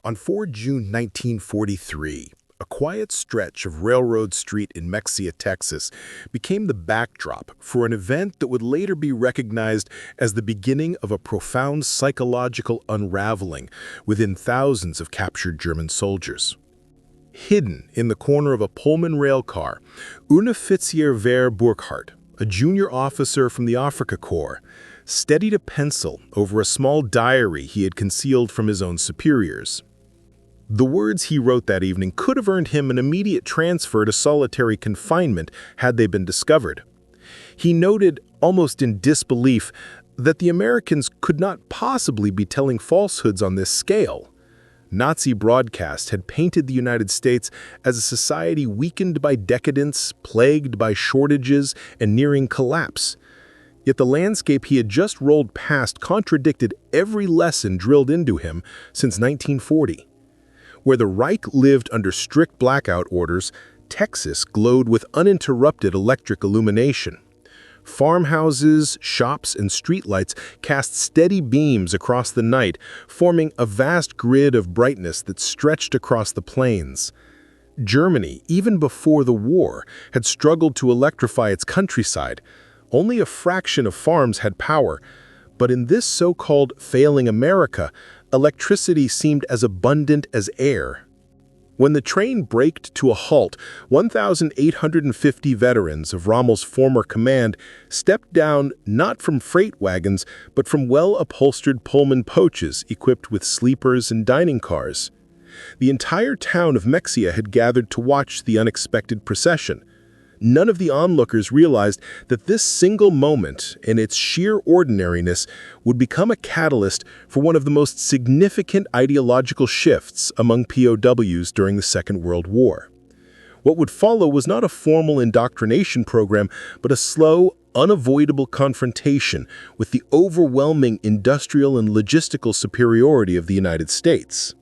On 4 June 1943, a quiet stretch of Railroad Street in Mexia, Texas, became the backdrop for an event that would later be recognized as the beginning of a profound psychological unraveling within thousands of captured German soldiers. Hidden in the corner of a Pullman rail car, Unteroffizier Ver Burkhardt, a junior officer from the Afrika Korps, steadied a pencil over a small diary he had concealed from his own superiors. The words he wrote that evening could have earned him an immediate transfer to solitary confinement had they been discovered. He noted, almost in disbelief, that the Americans could not possibly be telling falsehoods on this scale. Nazi broadcasts had painted the United States as a society weakened by decadence, plagued by shortages, and nearing collapse. Yet the landscape he had just rolled past contradicted every lesson drilled into him since 1940. Where the Reich lived under strict blackout orders, Texas glowed with uninterrupted electric illumination. Farmhouses, shops, and streetlights cast steady beams across the night, forming a vast grid of brightness that stretched across the plains. Germany, even before the war, had struggled to electrify its countryside. Only a fraction of farms had power, but in this so-called failing America, electricity seemed as abundant as air. When the train braked to a halt, 1,850 veterans of Rommel's former command stepped down not from freight wagons, but from well-upholstered Pullman coaches equipped with sleepers and dining cars. The entire town of Mexia had gathered to watch the unexpected procession. None of the onlookers realized that this single moment, in its sheer ordinariness, would become a catalyst for one of the most significant ideological shifts among POWs during the Second World War. What would follow was not a formal indoctrination program, but a slow, unavoidable confrontation with the overwhelming industrial and logistical superiority of the United States.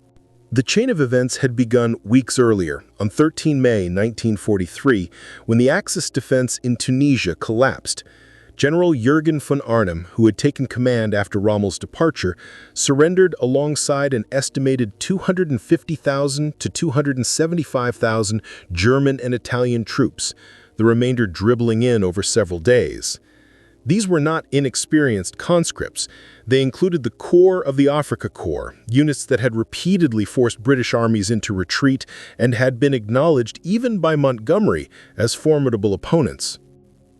The chain of events had begun weeks earlier, on 13 May 1943, when the Axis defense in Tunisia collapsed. General Jürgen von Arnim, who had taken command after Rommel's departure, surrendered alongside an estimated 250,000 to 275,000 German and Italian troops, the remainder dribbling in over several days. These were not inexperienced conscripts. They included the core of the Afrika Korps, units that had repeatedly forced British armies into retreat and had been acknowledged even by Montgomery as formidable opponents.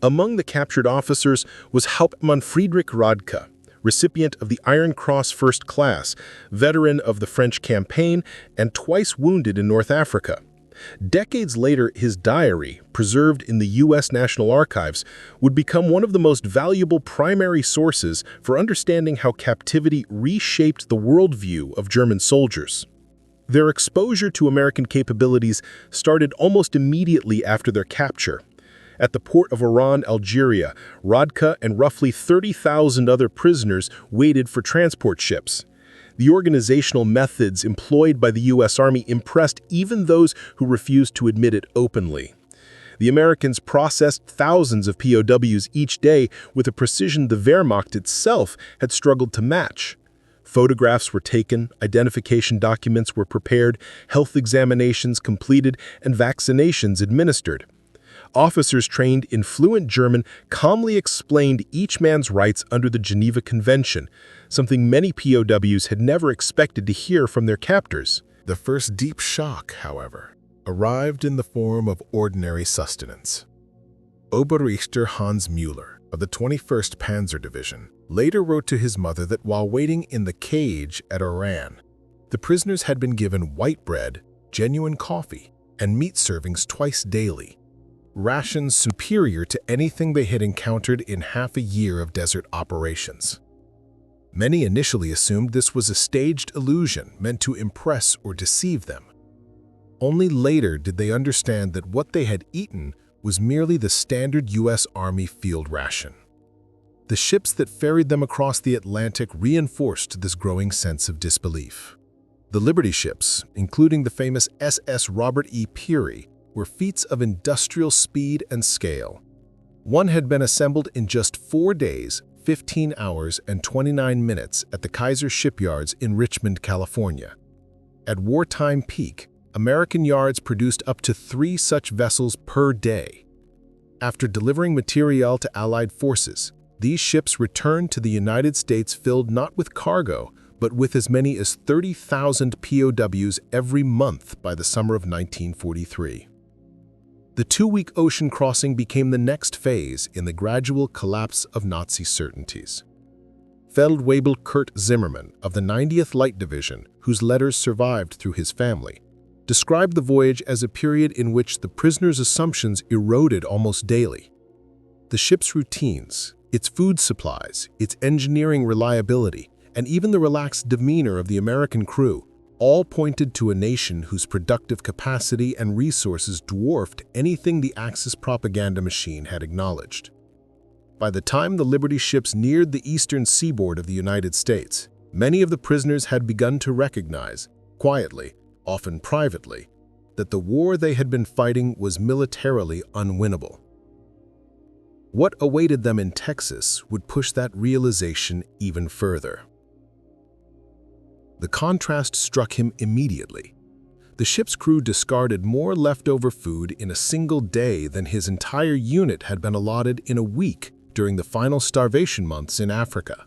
Among the captured officers was Hauptmann Friedrich Radke, recipient of the Iron Cross First Class, veteran of the French campaign, and twice wounded in North Africa. Decades later, his diary, preserved in the U.S. National Archives, would become one of the most valuable primary sources for understanding how captivity reshaped the worldview of German soldiers. Their exposure to American capabilities started almost immediately after their capture. At the port of Oran, Algeria, Radke and roughly 30,000 other prisoners waited for transport ships. The organizational methods employed by the U.S. Army impressed even those who refused to admit it openly. The Americans processed thousands of POWs each day with a precision the Wehrmacht itself had struggled to match. Photographs were taken, identification documents were prepared, health examinations completed, and vaccinations administered. Officers trained in fluent German calmly explained each man's rights under the Geneva Convention, something many POWs had never expected to hear from their captors. The first deep shock, however, arrived in the form of ordinary sustenance. Oberrichter Hans Müller of the 21st Panzer Division later wrote to his mother that while waiting in the cage at Oran, the prisoners had been given white bread, genuine coffee, and meat servings twice daily, rations superior to anything they had encountered in half a year of desert operations. Many initially assumed this was a staged illusion meant to impress or deceive them. Only later did they understand that what they had eaten was merely the standard U.S. Army field ration. The ships that ferried them across the Atlantic reinforced this growing sense of disbelief. The Liberty ships, including the famous SS Robert E. Peary, were feats of industrial speed and scale. One had been assembled in just 4 days, 15 hours, and 29 minutes at the Kaiser shipyards in Richmond, California. At wartime peak, American yards produced up to 3 such vessels per day. After delivering materiel to Allied forces, these ships returned to the United States filled not with cargo, but with as many as 30,000 POWs every month by the summer of 1943. The 2-week ocean crossing became the next phase in the gradual collapse of Nazi certainties. Feldwebel Kurt Zimmermann of the 90th Light Division, whose letters survived through his family, described the voyage as a period in which the prisoners' assumptions eroded almost daily. The ship's routines, its food supplies, its engineering reliability, and even the relaxed demeanor of the American crew all pointed to a nation whose productive capacity and resources dwarfed anything the Axis propaganda machine had acknowledged. By the time the Liberty ships neared the eastern seaboard of the United States, many of the prisoners had begun to recognize, quietly, often privately, that the war they had been fighting was militarily unwinnable. What awaited them in Texas would push that realization even further. The contrast struck him immediately. The ship's crew discarded more leftover food in a single day than his entire unit had been allotted in a week during the final starvation months in Africa.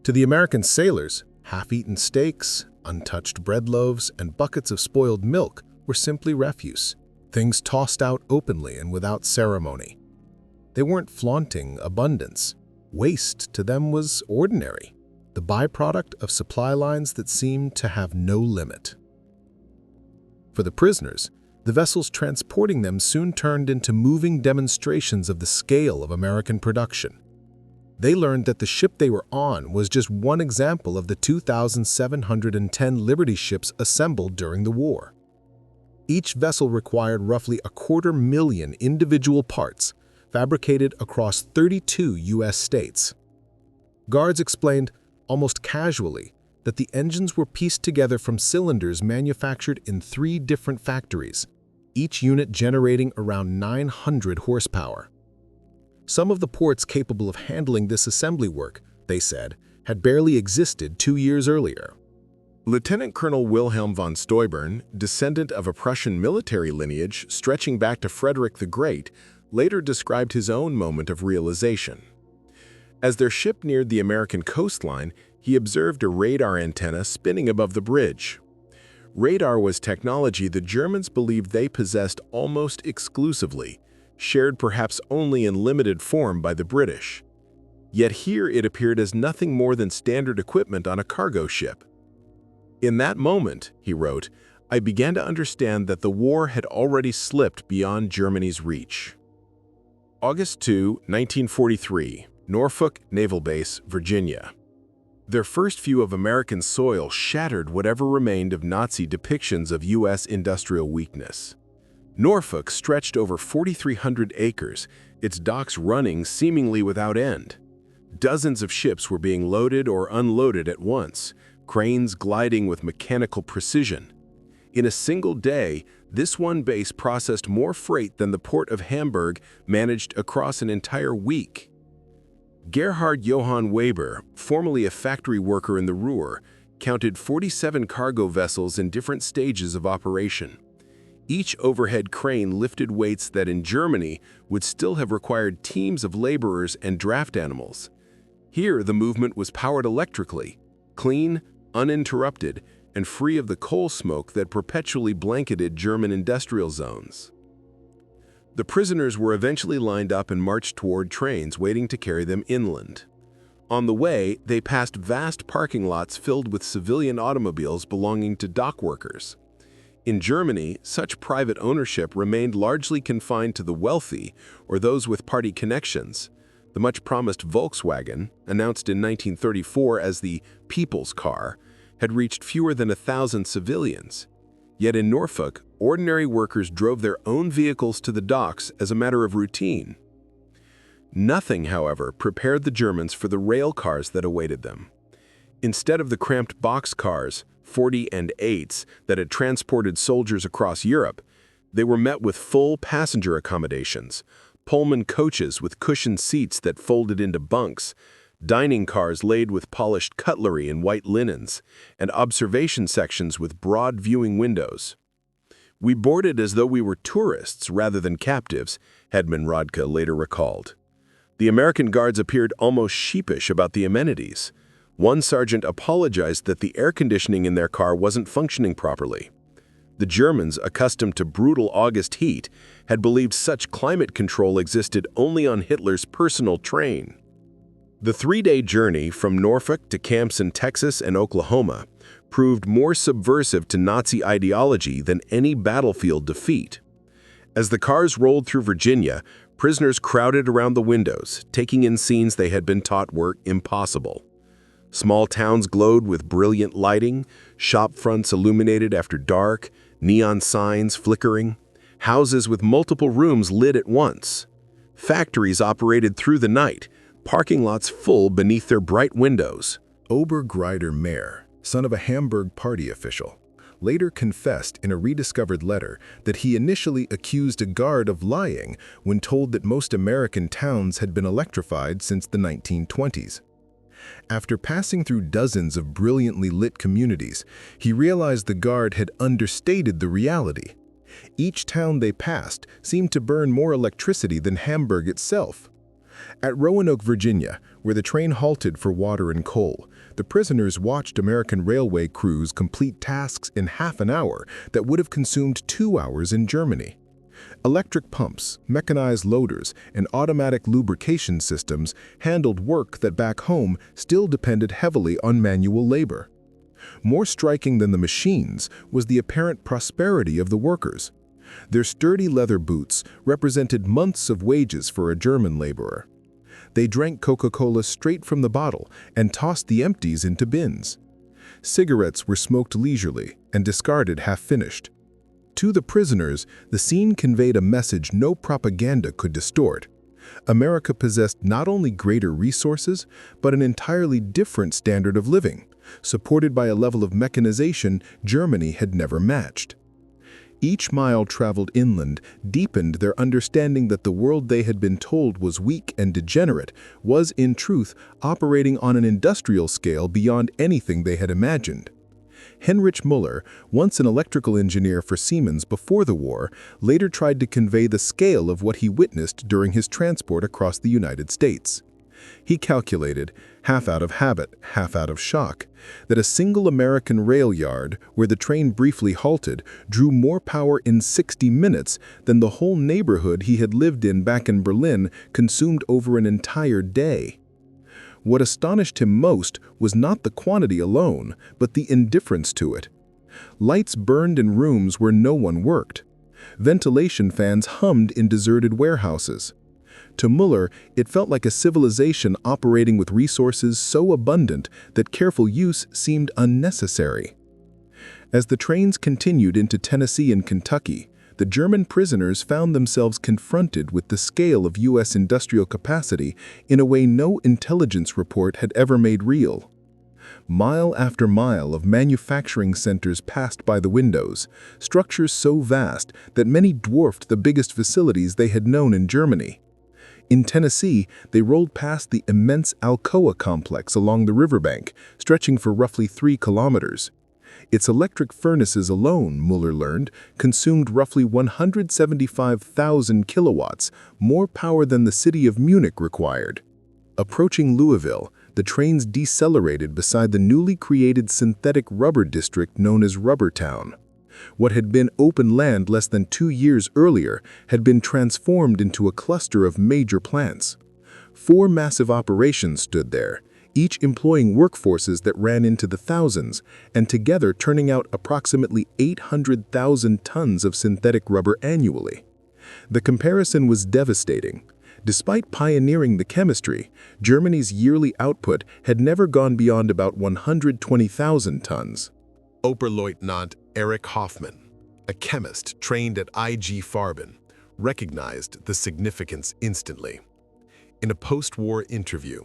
To the American sailors, half-eaten steaks, untouched bread loaves, and buckets of spoiled milk were simply refuse, things tossed out openly and without ceremony. They weren't flaunting abundance. Waste to them was ordinary, the byproduct of supply lines that seemed to have no limit. For the prisoners, the vessels transporting them soon turned into moving demonstrations of the scale of American production. They learned that the ship they were on was just one example of the 2,710 Liberty ships assembled during the war. Each vessel required roughly 250,000 individual parts, fabricated across 32 U.S. states. Guards explained, almost casually, that the engines were pieced together from cylinders manufactured in 3 different factories, each unit generating around 900 horsepower. Some of the ports capable of handling this assembly work, they said, had barely existed 2 years earlier. Lieutenant Colonel Wilhelm von Steuben, descendant of a Prussian military lineage stretching back to Frederick the Great, later described his own moment of realization. As their ship neared the American coastline, he observed a radar antenna spinning above the bridge. Radar was technology the Germans believed they possessed almost exclusively, shared perhaps only in limited form by the British. Yet here it appeared as nothing more than standard equipment on a cargo ship. In that moment, he wrote, I began to understand that the war had already slipped beyond Germany's reach. August 2, 1943, Norfolk Naval Base, Virginia. Their first view of American soil shattered whatever remained of Nazi depictions of U.S. industrial weakness. Norfolk stretched over 4,300 acres, its docks running seemingly without end. Dozens of ships were being loaded or unloaded at once, cranes gliding with mechanical precision. In a single day, this one base processed more freight than the port of Hamburg managed across an entire week. Gerhard Johann Weber, formerly a factory worker in the Ruhr, counted 47 cargo vessels in different stages of operation. Each overhead crane lifted weights that in Germany would still have required teams of laborers and draft animals. Here, the movement was powered electrically, clean, uninterrupted, and free of the coal smoke that perpetually blanketed German industrial zones. The prisoners were eventually lined up and marched toward trains waiting to carry them inland. On the way, they passed vast parking lots filled with civilian automobiles belonging to dock workers. In Germany, such private ownership remained largely confined to the wealthy or those with party connections. The much-promised Volkswagen, announced in 1934 as the People's Car, had reached fewer than 1,000 civilians. Yet in Norfolk, ordinary workers drove their own vehicles to the docks as a matter of routine. Nothing, however, prepared the Germans for the rail cars that awaited them. Instead of the cramped boxcars, 40 and 8s, that had transported soldiers across Europe, they were met with full passenger accommodations, Pullman coaches with cushioned seats that folded into bunks, dining cars laid with polished cutlery and white linens, and observation sections with broad viewing windows. "We boarded as though we were tourists rather than captives," Headman Rodka later recalled. The American guards appeared almost sheepish about the amenities. One sergeant apologized that the air conditioning in their car wasn't functioning properly. The Germans, accustomed to brutal August heat, had believed such climate control existed only on Hitler's personal train. The three-day journey from Norfolk to camps in Texas and Oklahoma proved more subversive to Nazi ideology than any battlefield defeat. As the cars rolled through Virginia, prisoners crowded around the windows, taking in scenes they had been taught were impossible. Small towns glowed with brilliant lighting, shop fronts illuminated after dark, neon signs flickering, houses with multiple rooms lit at once. Factories operated through the night, parking lots full beneath their bright windows. Obergreider Mayer, son of a Hamburg party official, later confessed in a rediscovered letter that he initially accused a guard of lying when told that most American towns had been electrified since the 1920s. After passing through dozens of brilliantly lit communities, he realized the guard had understated the reality. Each town they passed seemed to burn more electricity than Hamburg itself. At Roanoke, Virginia, where the train halted for water and coal, the prisoners watched American railway crews complete tasks in half an hour that would have consumed 2 hours in Germany. Electric pumps, mechanized loaders, and automatic lubrication systems handled work that back home still depended heavily on manual labor. More striking than the machines was the apparent prosperity of the workers. Their sturdy leather boots represented months of wages for a German laborer. They drank Coca-Cola straight from the bottle and tossed the empties into bins. Cigarettes were smoked leisurely and discarded half-finished. To the prisoners, the scene conveyed a message no propaganda could distort. America possessed not only greater resources, but an entirely different standard of living, supported by a level of mechanization Germany had never matched. Each mile traveled inland deepened their understanding that the world they had been told was weak and degenerate was, in truth, operating on an industrial scale beyond anything they had imagined. Heinrich Müller, once an electrical engineer for Siemens before the war, later tried to convey the scale of what he witnessed during his transport across the United States. He calculated, half out of habit, half out of shock, that a single American rail yard, where the train briefly halted, drew more power in 60 minutes than the whole neighborhood he had lived in back in Berlin consumed over an entire day. What astonished him most was not the quantity alone, but the indifference to it. Lights burned in rooms where no one worked. Ventilation fans hummed in deserted warehouses. To Müller, it felt like a civilization operating with resources so abundant that careful use seemed unnecessary. As the trains continued into Tennessee and Kentucky, the German prisoners found themselves confronted with the scale of U.S. industrial capacity in a way no intelligence report had ever made real. Mile after mile of manufacturing centers passed by the windows, structures so vast that many dwarfed the biggest facilities they had known in Germany. In Tennessee, they rolled past the immense Alcoa complex along the riverbank, stretching for roughly 3 kilometers. Its electric furnaces alone, Müller learned, consumed roughly 175,000 kilowatts, more power than the city of Munich required. Approaching Louisville, the trains decelerated beside the newly created synthetic rubber district known as Rubbertown. What had been open land less than 2 years earlier had been transformed into a cluster of major plants. 4 massive operations stood there, each employing workforces that ran into the thousands, and together turning out approximately 800,000 tons of synthetic rubber annually. The comparison was devastating. Despite pioneering the chemistry, Germany's yearly output had never gone beyond about 120,000 tons. Oberleutnant Erich Hoffmann, a chemist trained at IG Farben, recognized the significance instantly. In a post-war interview,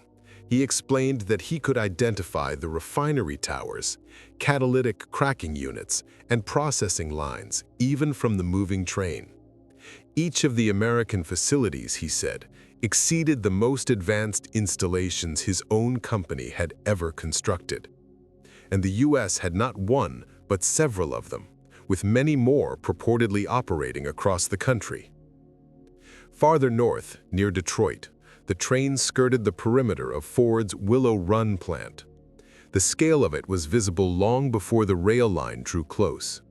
he explained that he could identify the refinery towers, catalytic cracking units, and processing lines, even from the moving train. Each of the American facilities, he said, exceeded the most advanced installations his own company had ever constructed. And the U.S. had not one, but several of them, with many more purportedly operating across the country. Farther north, near Detroit, the train skirted the perimeter of Ford's Willow Run plant. The scale of it was visible long before the rail line drew close.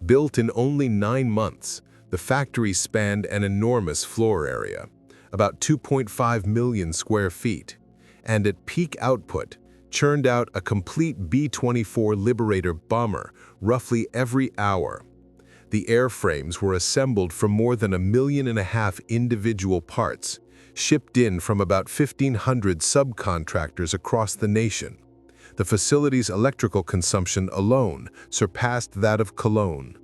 Built in only 9 months, the factory spanned an enormous floor area, about 2.5 million square feet, and at peak output, churned out a complete B-24 Liberator bomber roughly every hour. The airframes were assembled from more than 1.5 million individual parts, shipped in from about 1,500 subcontractors across the nation. The facility's electrical consumption alone surpassed that of Cologne.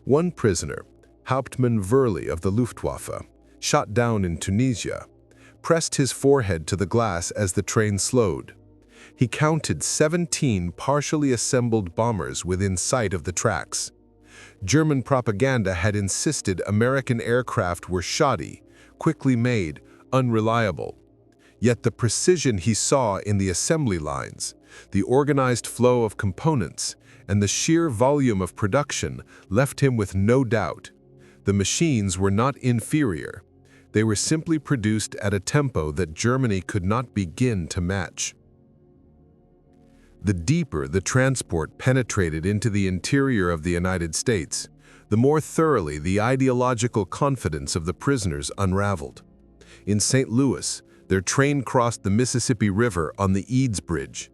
One prisoner, Hauptmann Verli of the Luftwaffe, shot down in Tunisia, pressed his forehead to the glass as the train slowed. He counted 17 partially assembled bombers within sight of the tracks. German propaganda had insisted American aircraft were shoddy, quickly made, unreliable. Yet the precision he saw in the assembly lines, the organized flow of components, and the sheer volume of production left him with no doubt. The machines were not inferior. They were simply produced at a tempo that Germany could not begin to match. The deeper the transport penetrated into the interior of the United States, the more thoroughly the ideological confidence of the prisoners unraveled. In St. Louis, their train crossed the Mississippi River on the Eads Bridge.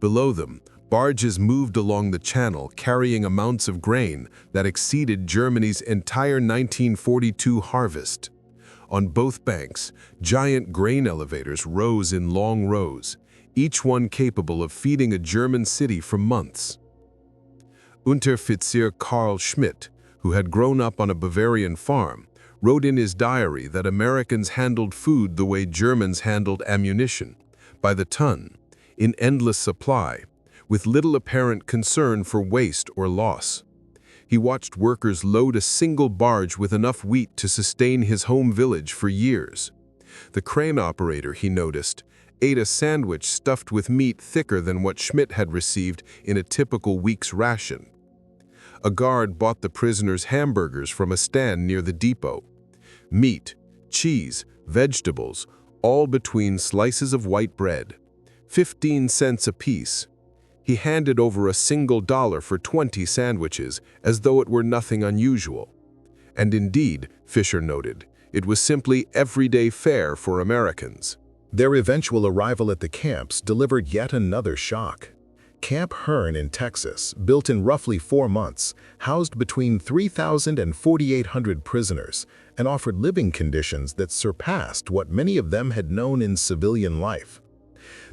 Below them, barges moved along the channel carrying amounts of grain that exceeded Germany's entire 1942 harvest. On both banks, giant grain elevators rose in long rows, each one capable of feeding a German city for months. Unteroffizier Karl Schmidt, who had grown up on a Bavarian farm, wrote in his diary that Americans handled food the way Germans handled ammunition, by the ton, in endless supply, with little apparent concern for waste or loss. He watched workers load a single barge with enough wheat to sustain his home village for years. The crane operator, he noticed, ate a sandwich stuffed with meat thicker than what Schmidt had received in a typical week's ration. A guard bought the prisoners hamburgers from a stand near the depot. Meat, cheese, vegetables, all between slices of white bread. 15 cents apiece. He handed over a single dollar for 20 sandwiches, as though it were nothing unusual. And indeed, Fisher noted, it was simply everyday fare for Americans. Their eventual arrival at the camps delivered yet another shock. Camp Hearn in Texas, built in roughly 4 months, housed between 3,000 and 4,800 prisoners and offered living conditions that surpassed what many of them had known in civilian life.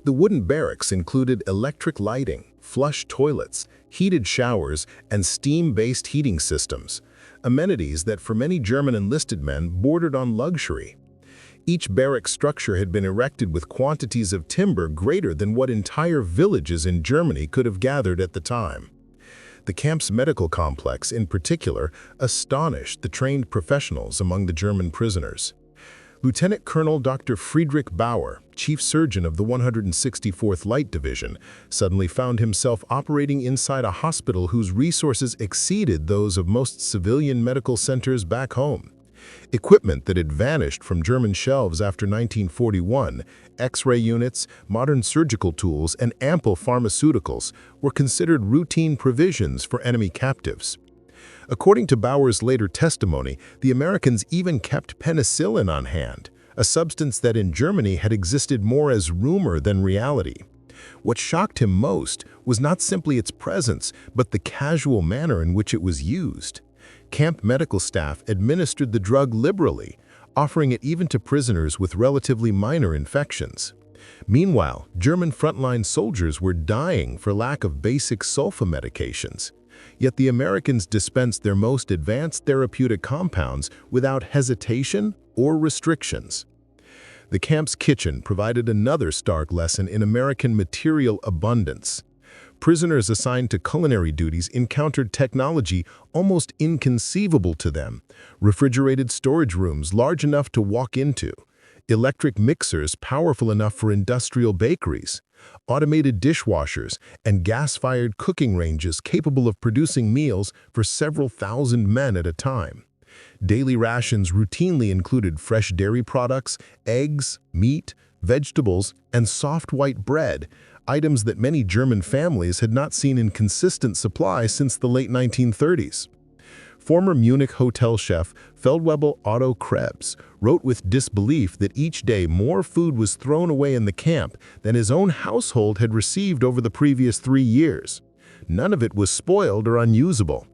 The wooden barracks included electric lighting, flush toilets, heated showers, and steam-based heating systems, amenities that for many German enlisted men bordered on luxury. Each barrack structure had been erected with quantities of timber greater than what entire villages in Germany could have gathered at the time. The camp's medical complex, in particular, astonished the trained professionals among the German prisoners. Lieutenant Colonel Dr. Friedrich Bauer, chief surgeon of the 164th Light Division, suddenly found himself operating inside a hospital whose resources exceeded those of most civilian medical centers back home. Equipment that had vanished from German shelves after 1941, X-ray units, modern surgical tools, and ample pharmaceuticals were considered routine provisions for enemy captives. According to Bauer's later testimony, the Americans even kept penicillin on hand, a substance that in Germany had existed more as rumor than reality. What shocked him most was not simply its presence, but the casual manner in which it was used. Camp medical staff administered the drug liberally, offering it even to prisoners with relatively minor infections. Meanwhile, German frontline soldiers were dying for lack of basic sulfa medications. Yet the Americans dispensed their most advanced therapeutic compounds without hesitation or restrictions. The camp's kitchen provided another stark lesson in American material abundance. Prisoners assigned to culinary duties encountered technology almost inconceivable to them. Refrigerated storage rooms large enough to walk into, electric mixers powerful enough for industrial bakeries, automated dishwashers, and gas-fired cooking ranges capable of producing meals for several thousand men at a time. Daily rations routinely included fresh dairy products, eggs, meat, vegetables, and soft white bread, items that many German families had not seen in consistent supply since the late 1930s. Former Munich hotel chef Feldwebel Otto Krebs wrote with disbelief that each day more food was thrown away in the camp than his own household had received over the previous 3 years. None of it was spoiled or unusable.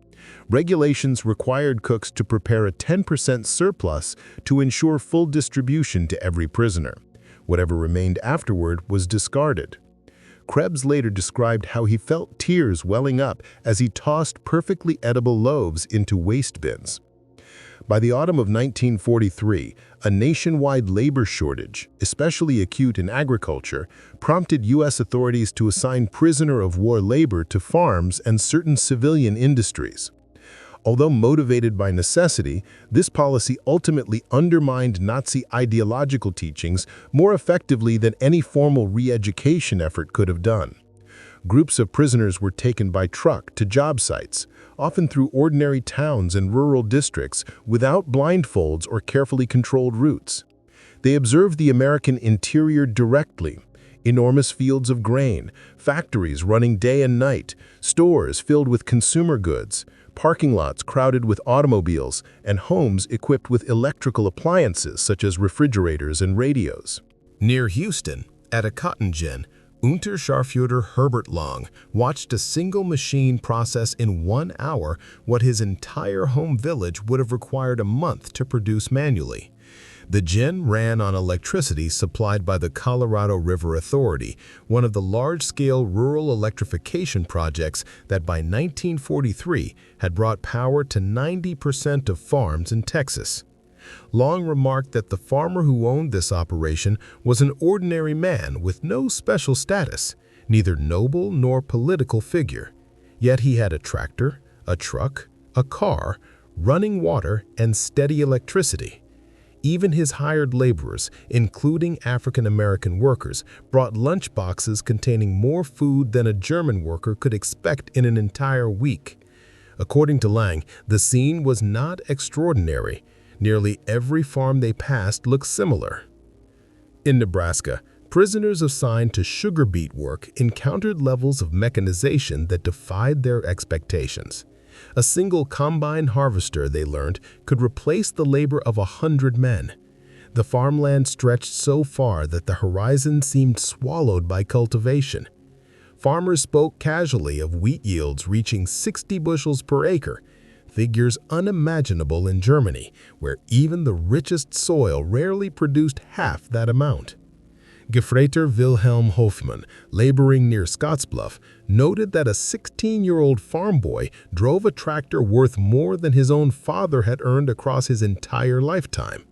Regulations required cooks to prepare a 10% surplus to ensure full distribution to every prisoner. Whatever remained afterward was discarded. Krebs later described how he felt tears welling up as he tossed perfectly edible loaves into waste bins. By the autumn of 1943, a nationwide labor shortage, especially acute in agriculture, prompted U.S. authorities to assign prisoner-of-war labor to farms and certain civilian industries. Although motivated by necessity, this policy ultimately undermined Nazi ideological teachings more effectively than any formal re-education effort could have done. Groups of prisoners were taken by truck to job sites, often through ordinary towns and rural districts without blindfolds or carefully controlled routes. They observed the American interior directly. Enormous fields of grain, factories running day and night, stores filled with consumer goods, parking lots crowded with automobiles, and homes equipped with electrical appliances such as refrigerators and radios. Near Houston, at a cotton gin, Unterscharführer Herbert Long watched a single machine process in 1 hour what his entire home village would have required a month to produce manually. The gin ran on electricity supplied by the Colorado River Authority, one of the large-scale rural electrification projects that by 1943 had brought power to 90% of farms in Texas. Long remarked that the farmer who owned this operation was an ordinary man with no special status, neither noble nor political figure. Yet he had a tractor, a truck, a car, running water, and steady electricity. Even his hired laborers, including African-American workers, brought lunch boxes containing more food than a German worker could expect in an entire week. According to Lang, the scene was not extraordinary. Nearly every farm they passed looked similar. In Nebraska, prisoners assigned to sugar beet work encountered levels of mechanization that defied their expectations. A single combine harvester, they learned, could replace the labor of 100 men. The farmland stretched so far that the horizon seemed swallowed by cultivation. Farmers spoke casually of wheat yields reaching 60 bushels per acre, figures unimaginable in Germany, where even the richest soil rarely produced half that amount. Gefreiter Wilhelm Hofmann, laboring near Scottsbluff, noted that a 16-year-old farm boy drove a tractor worth more than his own father had earned across his entire lifetime.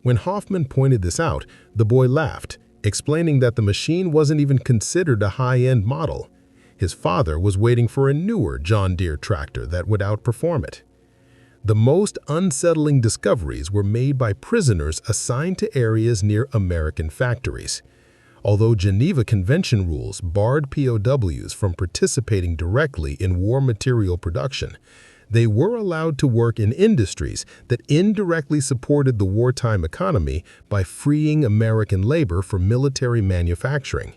When Hoffman pointed this out, the boy laughed, explaining that the machine wasn't even considered a high-end model. His father was waiting for a newer John Deere tractor that would outperform it. The most unsettling discoveries were made by prisoners assigned to areas near American factories. Although Geneva Convention rules barred POWs from participating directly in war material production, they were allowed to work in industries that indirectly supported the wartime economy by freeing American labor for military manufacturing.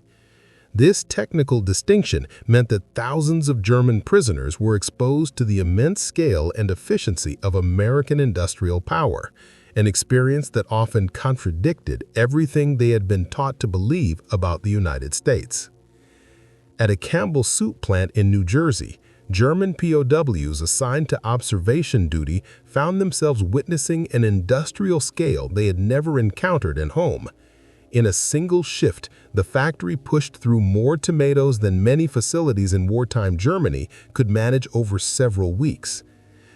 This technical distinction meant that thousands of German prisoners were exposed to the immense scale and efficiency of American industrial power, an experience that often contradicted everything they had been taught to believe about the United States. At a Campbell soup plant in New Jersey, German POWs assigned to observation duty found themselves witnessing an industrial scale they had never encountered at home. In a single shift, the factory pushed through more tomatoes than many facilities in wartime Germany could manage over several weeks.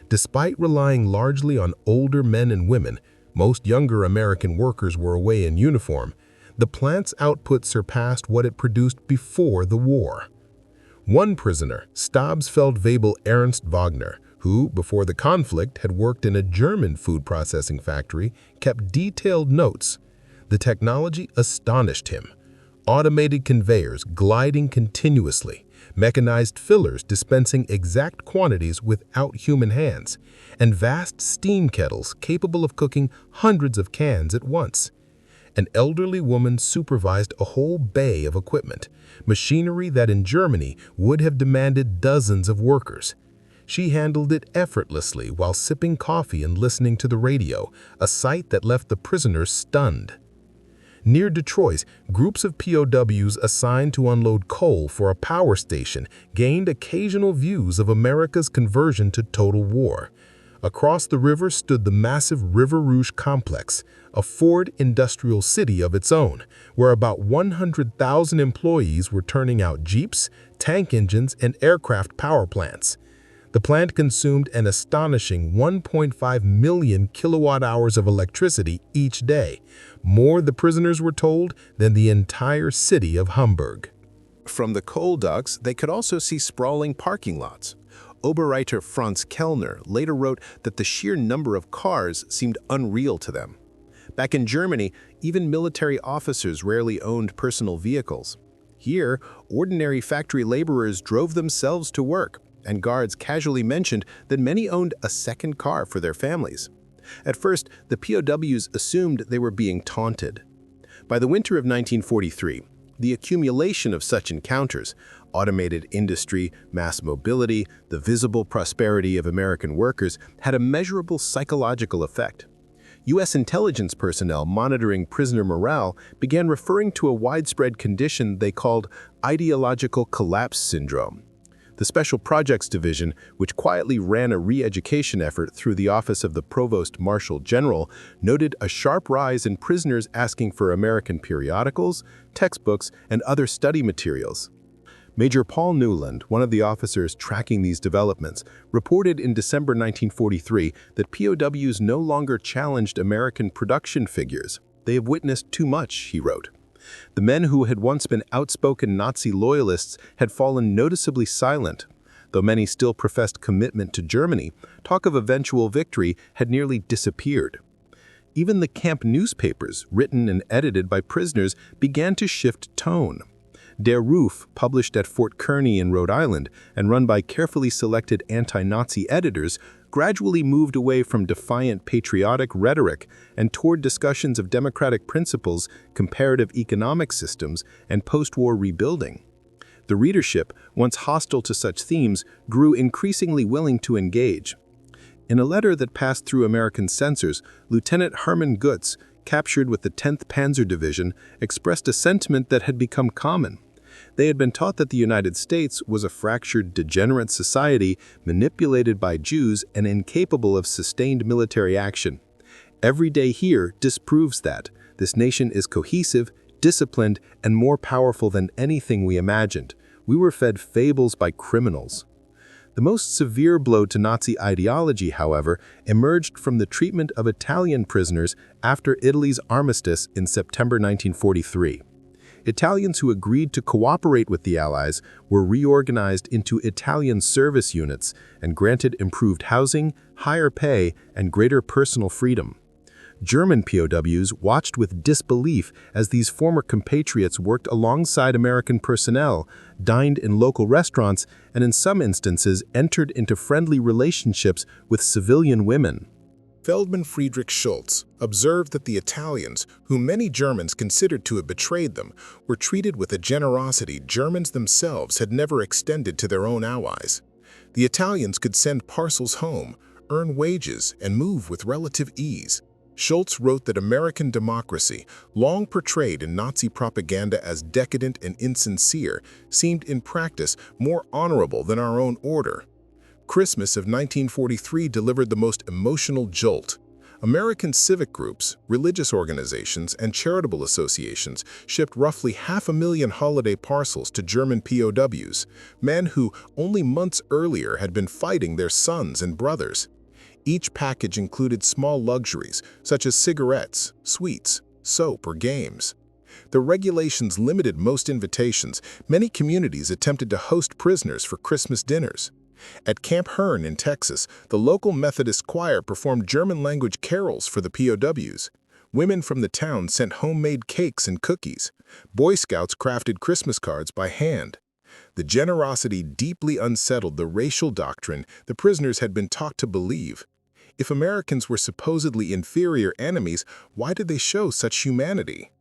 Despite relying largely on older men and women, most younger American workers were away in uniform, the plant's output surpassed what it produced before the war. One prisoner, Stabsfeldwebel Ernst Wagner, who, before the conflict, had worked in a German food processing factory, kept detailed notes. The technology astonished him. Automated conveyors gliding continuously, mechanized fillers dispensing exact quantities without human hands, and vast steam kettles capable of cooking hundreds of cans at once. An elderly woman supervised a whole bay of equipment, machinery that in Germany would have demanded dozens of workers. She handled it effortlessly while sipping coffee and listening to the radio, a sight that left the prisoners stunned. Near Detroit, groups of POWs assigned to unload coal for a power station gained occasional views of America's conversion to total war. Across the river stood the massive River Rouge complex, a Ford industrial city of its own, where about 100,000 employees were turning out jeeps, tank engines, and aircraft power plants. The plant consumed an astonishing 1.5 million kilowatt-hours of electricity each day, more, the prisoners were told, than the entire city of Hamburg. From the coal ducts, they could also see sprawling parking lots. Oberreiter Franz Kellner later wrote that the sheer number of cars seemed unreal to them. Back in Germany, even military officers rarely owned personal vehicles. Here, ordinary factory laborers drove themselves to work, and guards casually mentioned that many owned a second car for their families. At first, the POWs assumed they were being taunted. By the winter of 1943, the accumulation of such encounters, automated industry, mass mobility, the visible prosperity of American workers, had a measurable psychological effect. U.S. intelligence personnel monitoring prisoner morale began referring to a widespread condition they called ideological collapse syndrome. The Special Projects Division, which quietly ran a re-education effort through the Office of the Provost Marshal General, noted a sharp rise in prisoners asking for American periodicals, textbooks, and other study materials. Major Paul Newland, one of the officers tracking these developments, reported in December 1943 that POWs no longer challenged American production figures. "They have witnessed too much," he wrote. The men who had once been outspoken Nazi loyalists had fallen noticeably silent. Though many still professed commitment to Germany, talk of eventual victory had nearly disappeared. Even the camp newspapers, written and edited by prisoners, began to shift tone. Der Ruf, published at Fort Kearny in Rhode Island and run by carefully selected anti-Nazi editors, gradually moved away from defiant patriotic rhetoric and toward discussions of democratic principles, comparative economic systems, and post-war rebuilding. The readership, once hostile to such themes, grew increasingly willing to engage. In a letter that passed through American censors, Lieutenant Hermann Gutz, captured with the 10th Panzer Division, expressed a sentiment that had become common. They had been taught that the United States was a fractured, degenerate society manipulated by Jews and incapable of sustained military action. Every day here disproves that. This nation is cohesive, disciplined, and more powerful than anything we imagined. We were fed fables by criminals. The most severe blow to Nazi ideology, however, emerged from the treatment of Italian prisoners after Italy's armistice in September 1943. Italians who agreed to cooperate with the Allies were reorganized into Italian service units and granted improved housing, higher pay, and greater personal freedom. German POWs watched with disbelief as these former compatriots worked alongside American personnel, dined in local restaurants, and in some instances entered into friendly relationships with civilian women. Feldman Friedrich Schultz observed that the Italians, whom many Germans considered to have betrayed them, were treated with a generosity Germans themselves had never extended to their own allies. The Italians could send parcels home, earn wages, and move with relative ease. Schultz wrote that American democracy, long portrayed in Nazi propaganda as decadent and insincere, seemed in practice more honorable than our own order. Christmas of 1943 delivered the most emotional jolt. American civic groups, religious organizations, and charitable associations shipped roughly 500,000 holiday parcels to German POWs, men who only months earlier had been fighting their sons and brothers. Each package included small luxuries, such as cigarettes, sweets, soap, or games. The regulations limited most invitations. Many communities attempted to host prisoners for Christmas dinners. At Camp Hearn in Texas, the local Methodist choir performed German-language carols for the POWs. Women from the town sent homemade cakes and cookies. Boy Scouts crafted Christmas cards by hand. The generosity deeply unsettled the racial doctrine the prisoners had been taught to believe. If Americans were supposedly inferior enemies, why did they show such humanity?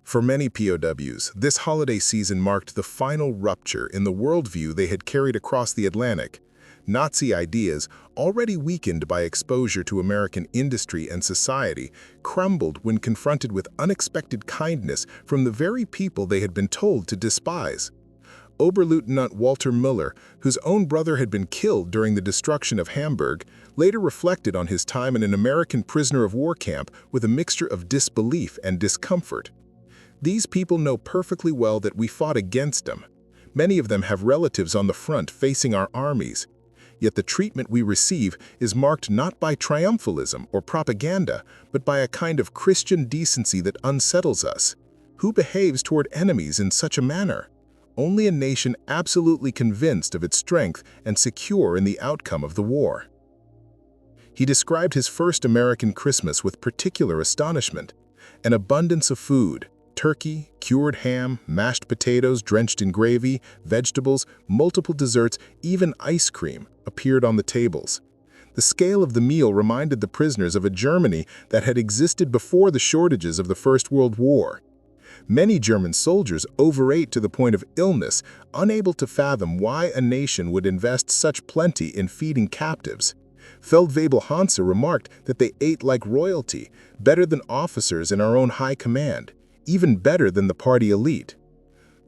For many POWs, this holiday season marked the final rupture in the worldview they had carried across the Atlantic. Nazi ideas, already weakened by exposure to American industry and society, crumbled when confronted with unexpected kindness from the very people they had been told to despise. Oberleutnant Walter Müller, whose own brother had been killed during the destruction of Hamburg, later reflected on his time in an American prisoner of war camp with a mixture of disbelief and discomfort. These people know perfectly well that we fought against them. Many of them have relatives on the front facing our armies. Yet the treatment we receive is marked not by triumphalism or propaganda, but by a kind of Christian decency that unsettles us. Who behaves toward enemies in such a manner? Only a nation absolutely convinced of its strength and secure in the outcome of the war. He described his first American Christmas with particular astonishment. An abundance of food, turkey, cured ham, mashed potatoes drenched in gravy, vegetables, multiple desserts, even ice cream appeared on the tables. The scale of the meal reminded the prisoners of a Germany that had existed before the shortages of the First World War. Many German soldiers overate to the point of illness, unable to fathom why a nation would invest such plenty in feeding captives. Feldwebel Hanse remarked that they ate like royalty, better than officers in our own high command, even better than the party elite.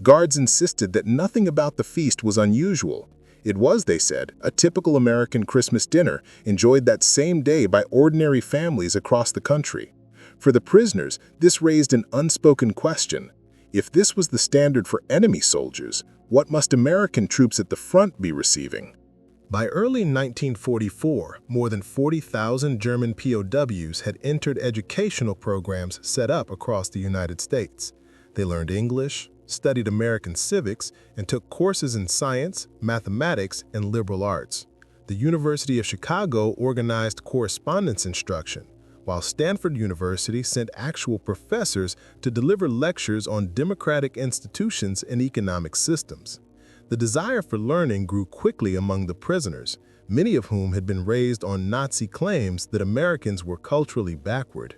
Guards insisted that nothing about the feast was unusual. It was, they said, a typical American Christmas dinner, enjoyed that same day by ordinary families across the country. For the prisoners, this raised an unspoken question. If this was the standard for enemy soldiers, what must American troops at the front be receiving? By early 1944, more than 40,000 German POWs had entered educational programs set up across the United States. They learned English, studied American civics, and took courses in science, mathematics, and liberal arts. The University of Chicago organized correspondence instruction, while Stanford University sent actual professors to deliver lectures on democratic institutions and economic systems. The desire for learning grew quickly among the prisoners, many of whom had been raised on Nazi claims that Americans were culturally backward.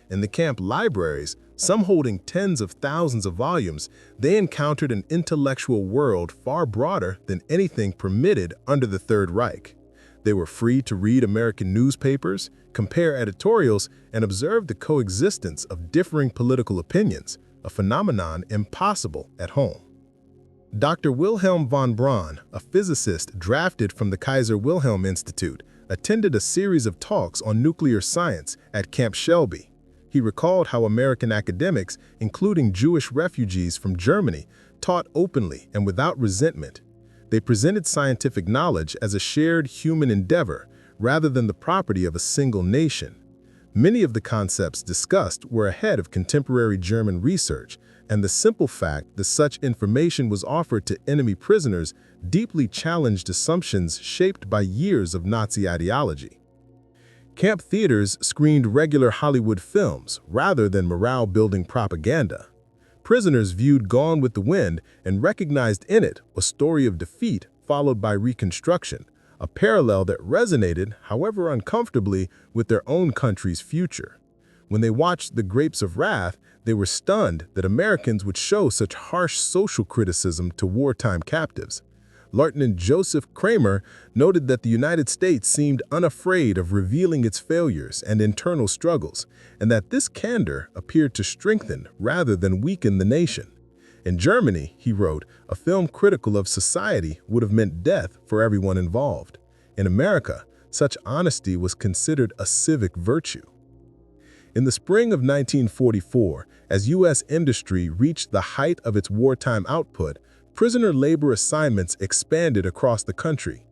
In the camp libraries, some holding tens of thousands of volumes, they encountered an intellectual world far broader than anything permitted under the Third Reich. They were free to read American newspapers, compare editorials, and observe the coexistence of differing political opinions, a phenomenon impossible at home. Dr. Wilhelm von Braun, a physicist drafted from the Kaiser Wilhelm Institute, attended a series of talks on nuclear science at Camp Shelby. He recalled how American academics, including Jewish refugees from Germany, taught openly and without resentment. They presented scientific knowledge as a shared human endeavor rather than the property of a single nation. Many of the concepts discussed were ahead of contemporary German research, and the simple fact that such information was offered to enemy prisoners deeply challenged assumptions shaped by years of Nazi ideology. Camp theaters screened regular Hollywood films rather than morale-building propaganda. Prisoners viewed Gone with the Wind and recognized in it a story of defeat followed by reconstruction, a parallel that resonated, however uncomfortably, with their own country's future. When they watched The Grapes of Wrath, they were stunned that Americans would show such harsh social criticism to wartime captives. Lieutenant Joseph Kramer noted that the United States seemed unafraid of revealing its failures and internal struggles, and that this candor appeared to strengthen rather than weaken the nation. In Germany, he wrote, a film critical of society would have meant death for everyone involved. In America, such honesty was considered a civic virtue. In the spring of 1944, as U.S. industry reached the height of its wartime output, prisoner labor assignments expanded across the country.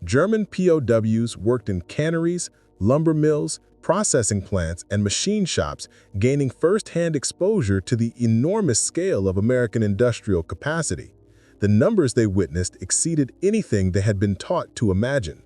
German POWs worked in canneries, lumber mills, processing plants, and machine shops, gaining first-hand exposure to the enormous scale of American industrial capacity. The numbers they witnessed exceeded anything they had been taught to imagine.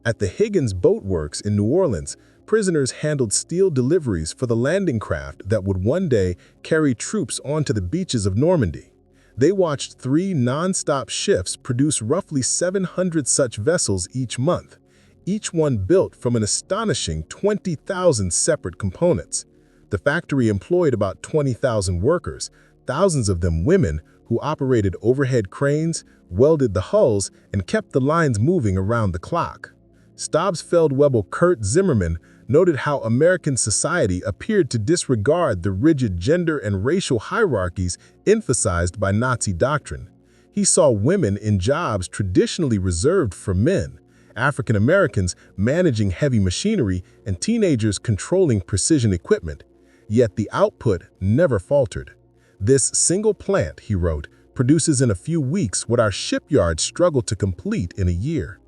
At the Higgins Boat Works in New Orleans, prisoners handled steel deliveries for the landing craft that would one day carry troops onto the beaches of Normandy. They watched 3 non-stop shifts produce roughly 700 such vessels each month, each one built from an astonishing 20,000 separate components. The factory employed about 20,000 workers, thousands of them women, who operated overhead cranes, welded the hulls, and kept the lines moving around the clock. Stabsfeldwebel Kurt Zimmermann noted how American society appeared to disregard the rigid gender and racial hierarchies emphasized by Nazi doctrine. He saw women in jobs traditionally reserved for men, African Americans managing heavy machinery, and teenagers controlling precision equipment. Yet the output never faltered. "This single plant," he wrote, "produces in a few weeks what our shipyards struggle to complete in a year."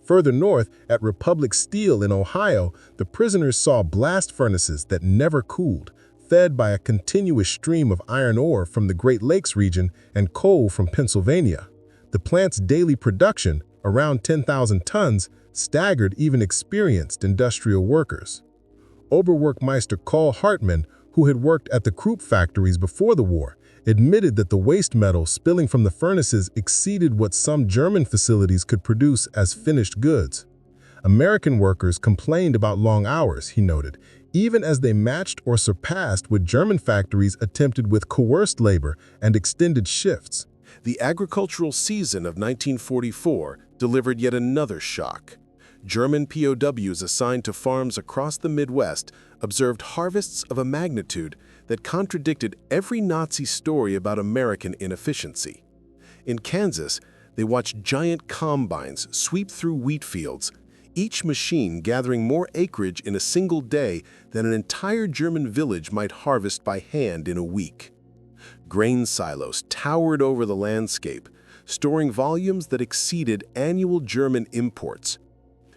Further north, at Republic Steel in Ohio, the prisoners saw blast furnaces that never cooled, fed by a continuous stream of iron ore from the Great Lakes region and coal from Pennsylvania. The plant's daily production, around 10,000 tons, staggered even experienced industrial workers. Oberwerkmeister Karl Hartmann, who had worked at the Krupp factories before the war, admitted that the waste metal spilling from the furnaces exceeded what some German facilities could produce as finished goods. American workers complained about long hours, he noted, even as they matched or surpassed what German factories attempted with coerced labor and extended shifts. The agricultural season of 1944 delivered yet another shock. German POWs assigned to farms across the Midwest observed harvests of a magnitude that contradicted every Nazi story about American inefficiency. In Kansas, they watched giant combines sweep through wheat fields, each machine gathering more acreage in a single day than an entire German village might harvest by hand in a week. Grain silos towered over the landscape, storing volumes that exceeded annual German imports.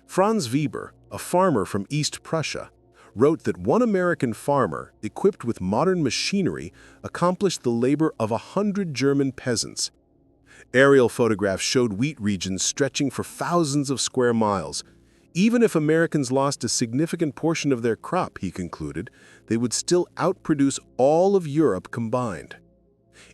Franz Weber, a farmer from East Prussia, wrote that one American farmer, equipped with modern machinery, accomplished the labor of 100 German peasants. Aerial photographs showed wheat regions stretching for thousands of square miles. Even if Americans lost a significant portion of their crop, he concluded, they would still outproduce all of Europe combined.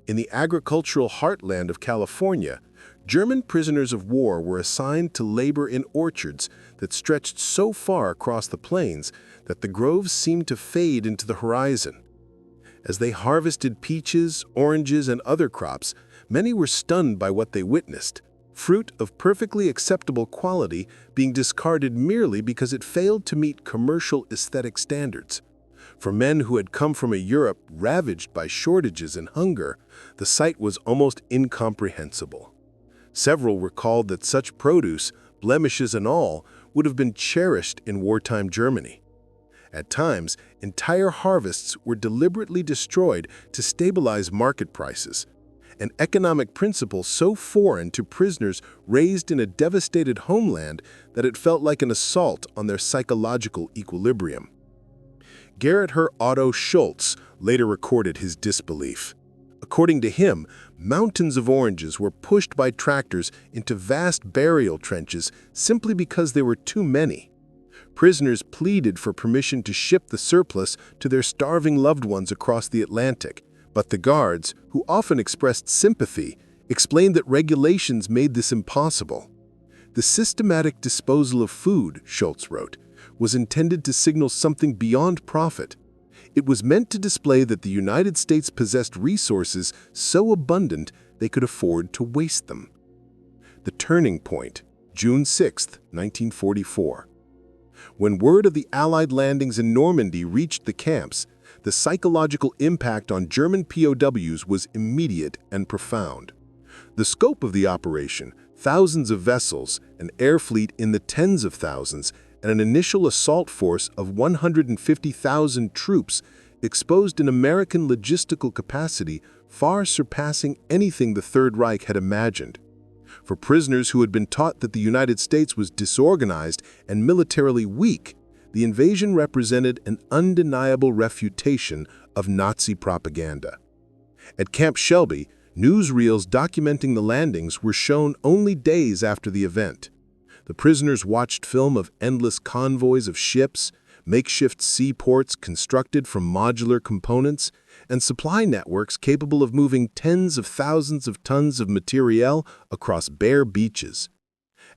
In the agricultural heartland of California, German prisoners of war were assigned to labor in orchards that stretched so far across the plains that the groves seemed to fade into the horizon. As they harvested peaches, oranges, and other crops, many were stunned by what they witnessed, fruit of perfectly acceptable quality being discarded merely because it failed to meet commercial aesthetic standards. For men who had come from a Europe ravaged by shortages and hunger, the sight was almost incomprehensible. Several recalled that such produce, blemishes and all, would have been cherished in wartime Germany. At times, entire harvests were deliberately destroyed to stabilize market prices, an economic principle so foreign to prisoners raised in a devastated homeland that it felt like an assault on their psychological equilibrium. Gerrit Herr Otto Schultz later recorded his disbelief. According to him, mountains of oranges were pushed by tractors into vast burial trenches simply because there were too many. Prisoners pleaded for permission to ship the surplus to their starving loved ones across the Atlantic, but the guards, who often expressed sympathy, explained that regulations made this impossible. The systematic disposal of food, Schultz wrote, was intended to signal something beyond profit. It was meant to display that the United States possessed resources so abundant they could afford to waste them. The turning point, June 6, 1944. When word of the Allied landings in Normandy reached the camps, the psychological impact on German POWs was immediate and profound. The scope of the operation, thousands of vessels, an air fleet in the tens of thousands, and an initial assault force of 150,000 troops exposed an American logistical capacity far surpassing anything the Third Reich had imagined. For prisoners who had been taught that the United States was disorganized and militarily weak, the invasion represented an undeniable refutation of Nazi propaganda. At Camp Shelby, newsreels documenting the landings were shown only days after the event. The prisoners watched film of endless convoys of ships, makeshift seaports constructed from modular components, and supply networks capable of moving tens of thousands of tons of materiel across bare beaches.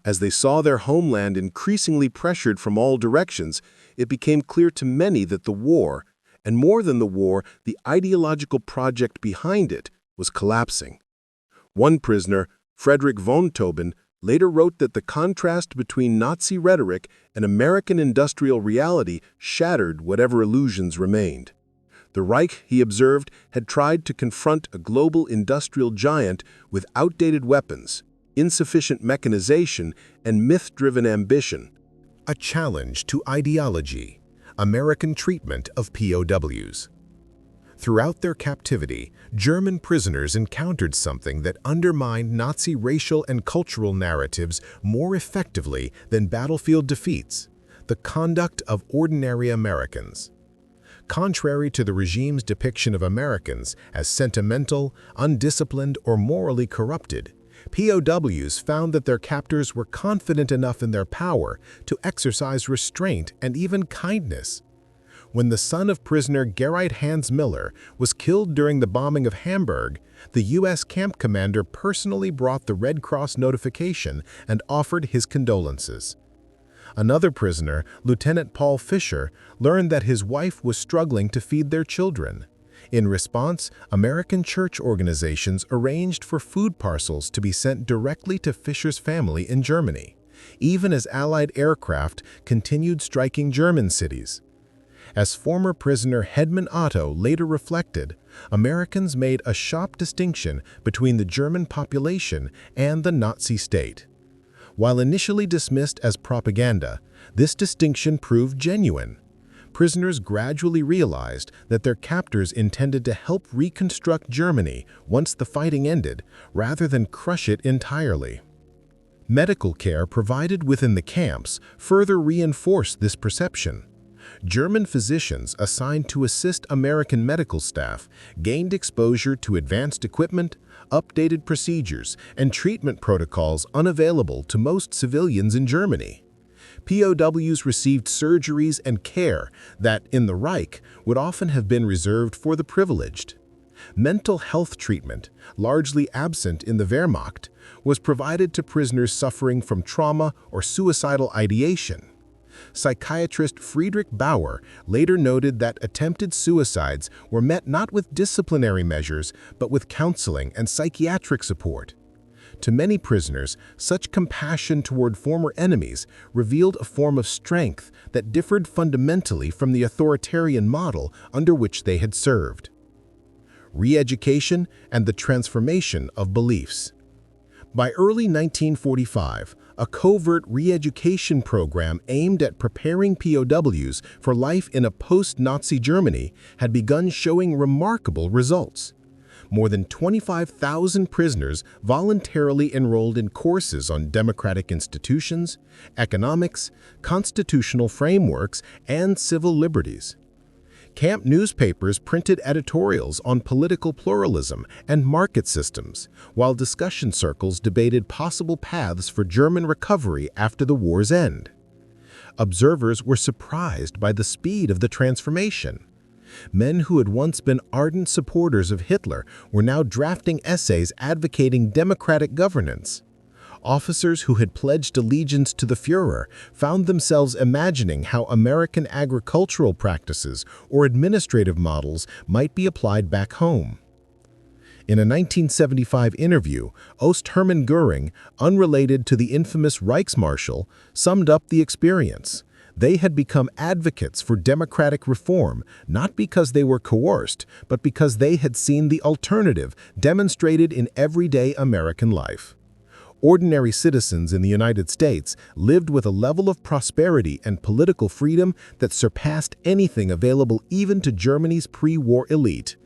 As they saw their homeland increasingly pressured from all directions, it became clear to many that the war, and more than the war, the ideological project behind it, was collapsing. One prisoner, Frederick von Tauben, later wrote that the contrast between Nazi rhetoric and American industrial reality shattered whatever illusions remained. The Reich, he observed, had tried to confront a global industrial giant with outdated weapons, insufficient mechanization, and myth-driven ambition. A challenge to ideology. American treatment of POWs. Throughout their captivity, German prisoners encountered something that undermined Nazi racial and cultural narratives more effectively than battlefield defeats: the conduct of ordinary Americans. Contrary to the regime's depiction of Americans as sentimental, undisciplined, or morally corrupted, POWs found that their captors were confident enough in their power to exercise restraint and even kindness. When the son of prisoner Gerrit Hans Miller was killed during the bombing of Hamburg, the U.S. camp commander personally brought the Red Cross notification and offered his condolences. Another prisoner, Lieutenant Paul Fisher, learned that his wife was struggling to feed their children. In response, American church organizations arranged for food parcels to be sent directly to Fisher's family in Germany, even as Allied aircraft continued striking German cities. As former prisoner Hedman Otto later reflected, Americans made a sharp distinction between the German population and the Nazi state. While initially dismissed as propaganda, this distinction proved genuine. Prisoners gradually realized that their captors intended to help reconstruct Germany once the fighting ended, rather than crush it entirely. Medical care provided within the camps further reinforced this perception. German physicians assigned to assist American medical staff gained exposure to advanced equipment, updated procedures, and treatment protocols unavailable to most civilians in Germany. POWs received surgeries and care that, in the Reich, would often have been reserved for the privileged. Mental health treatment, largely absent in the Wehrmacht, was provided to prisoners suffering from trauma or suicidal ideation. Psychiatrist Friedrich Bauer later noted that attempted suicides were met not with disciplinary measures, but with counseling and psychiatric support. To many prisoners, such compassion toward former enemies revealed a form of strength that differed fundamentally from the authoritarian model under which they had served. Re-education and the transformation of beliefs. By early 1945, a covert re-education program aimed at preparing POWs for life in a post-Nazi Germany had begun showing remarkable results. More than 25,000 prisoners voluntarily enrolled in courses on democratic institutions, economics, constitutional frameworks, and civil liberties. Camp newspapers printed editorials on political pluralism and market systems, while discussion circles debated possible paths for German recovery after the war's end. Observers were surprised by the speed of the transformation. Men who had once been ardent supporters of Hitler were now drafting essays advocating democratic governance. Officers who had pledged allegiance to the Führer found themselves imagining how American agricultural practices or administrative models might be applied back home. In a 1975 interview, Ost Hermann Göring, unrelated to the infamous Reichsmarschall, summed up the experience. They had become advocates for democratic reform, not because they were coerced, but because they had seen the alternative demonstrated in everyday American life. Ordinary citizens in the United States lived with a level of prosperity and political freedom that surpassed anything available even to Germany's pre-war elite.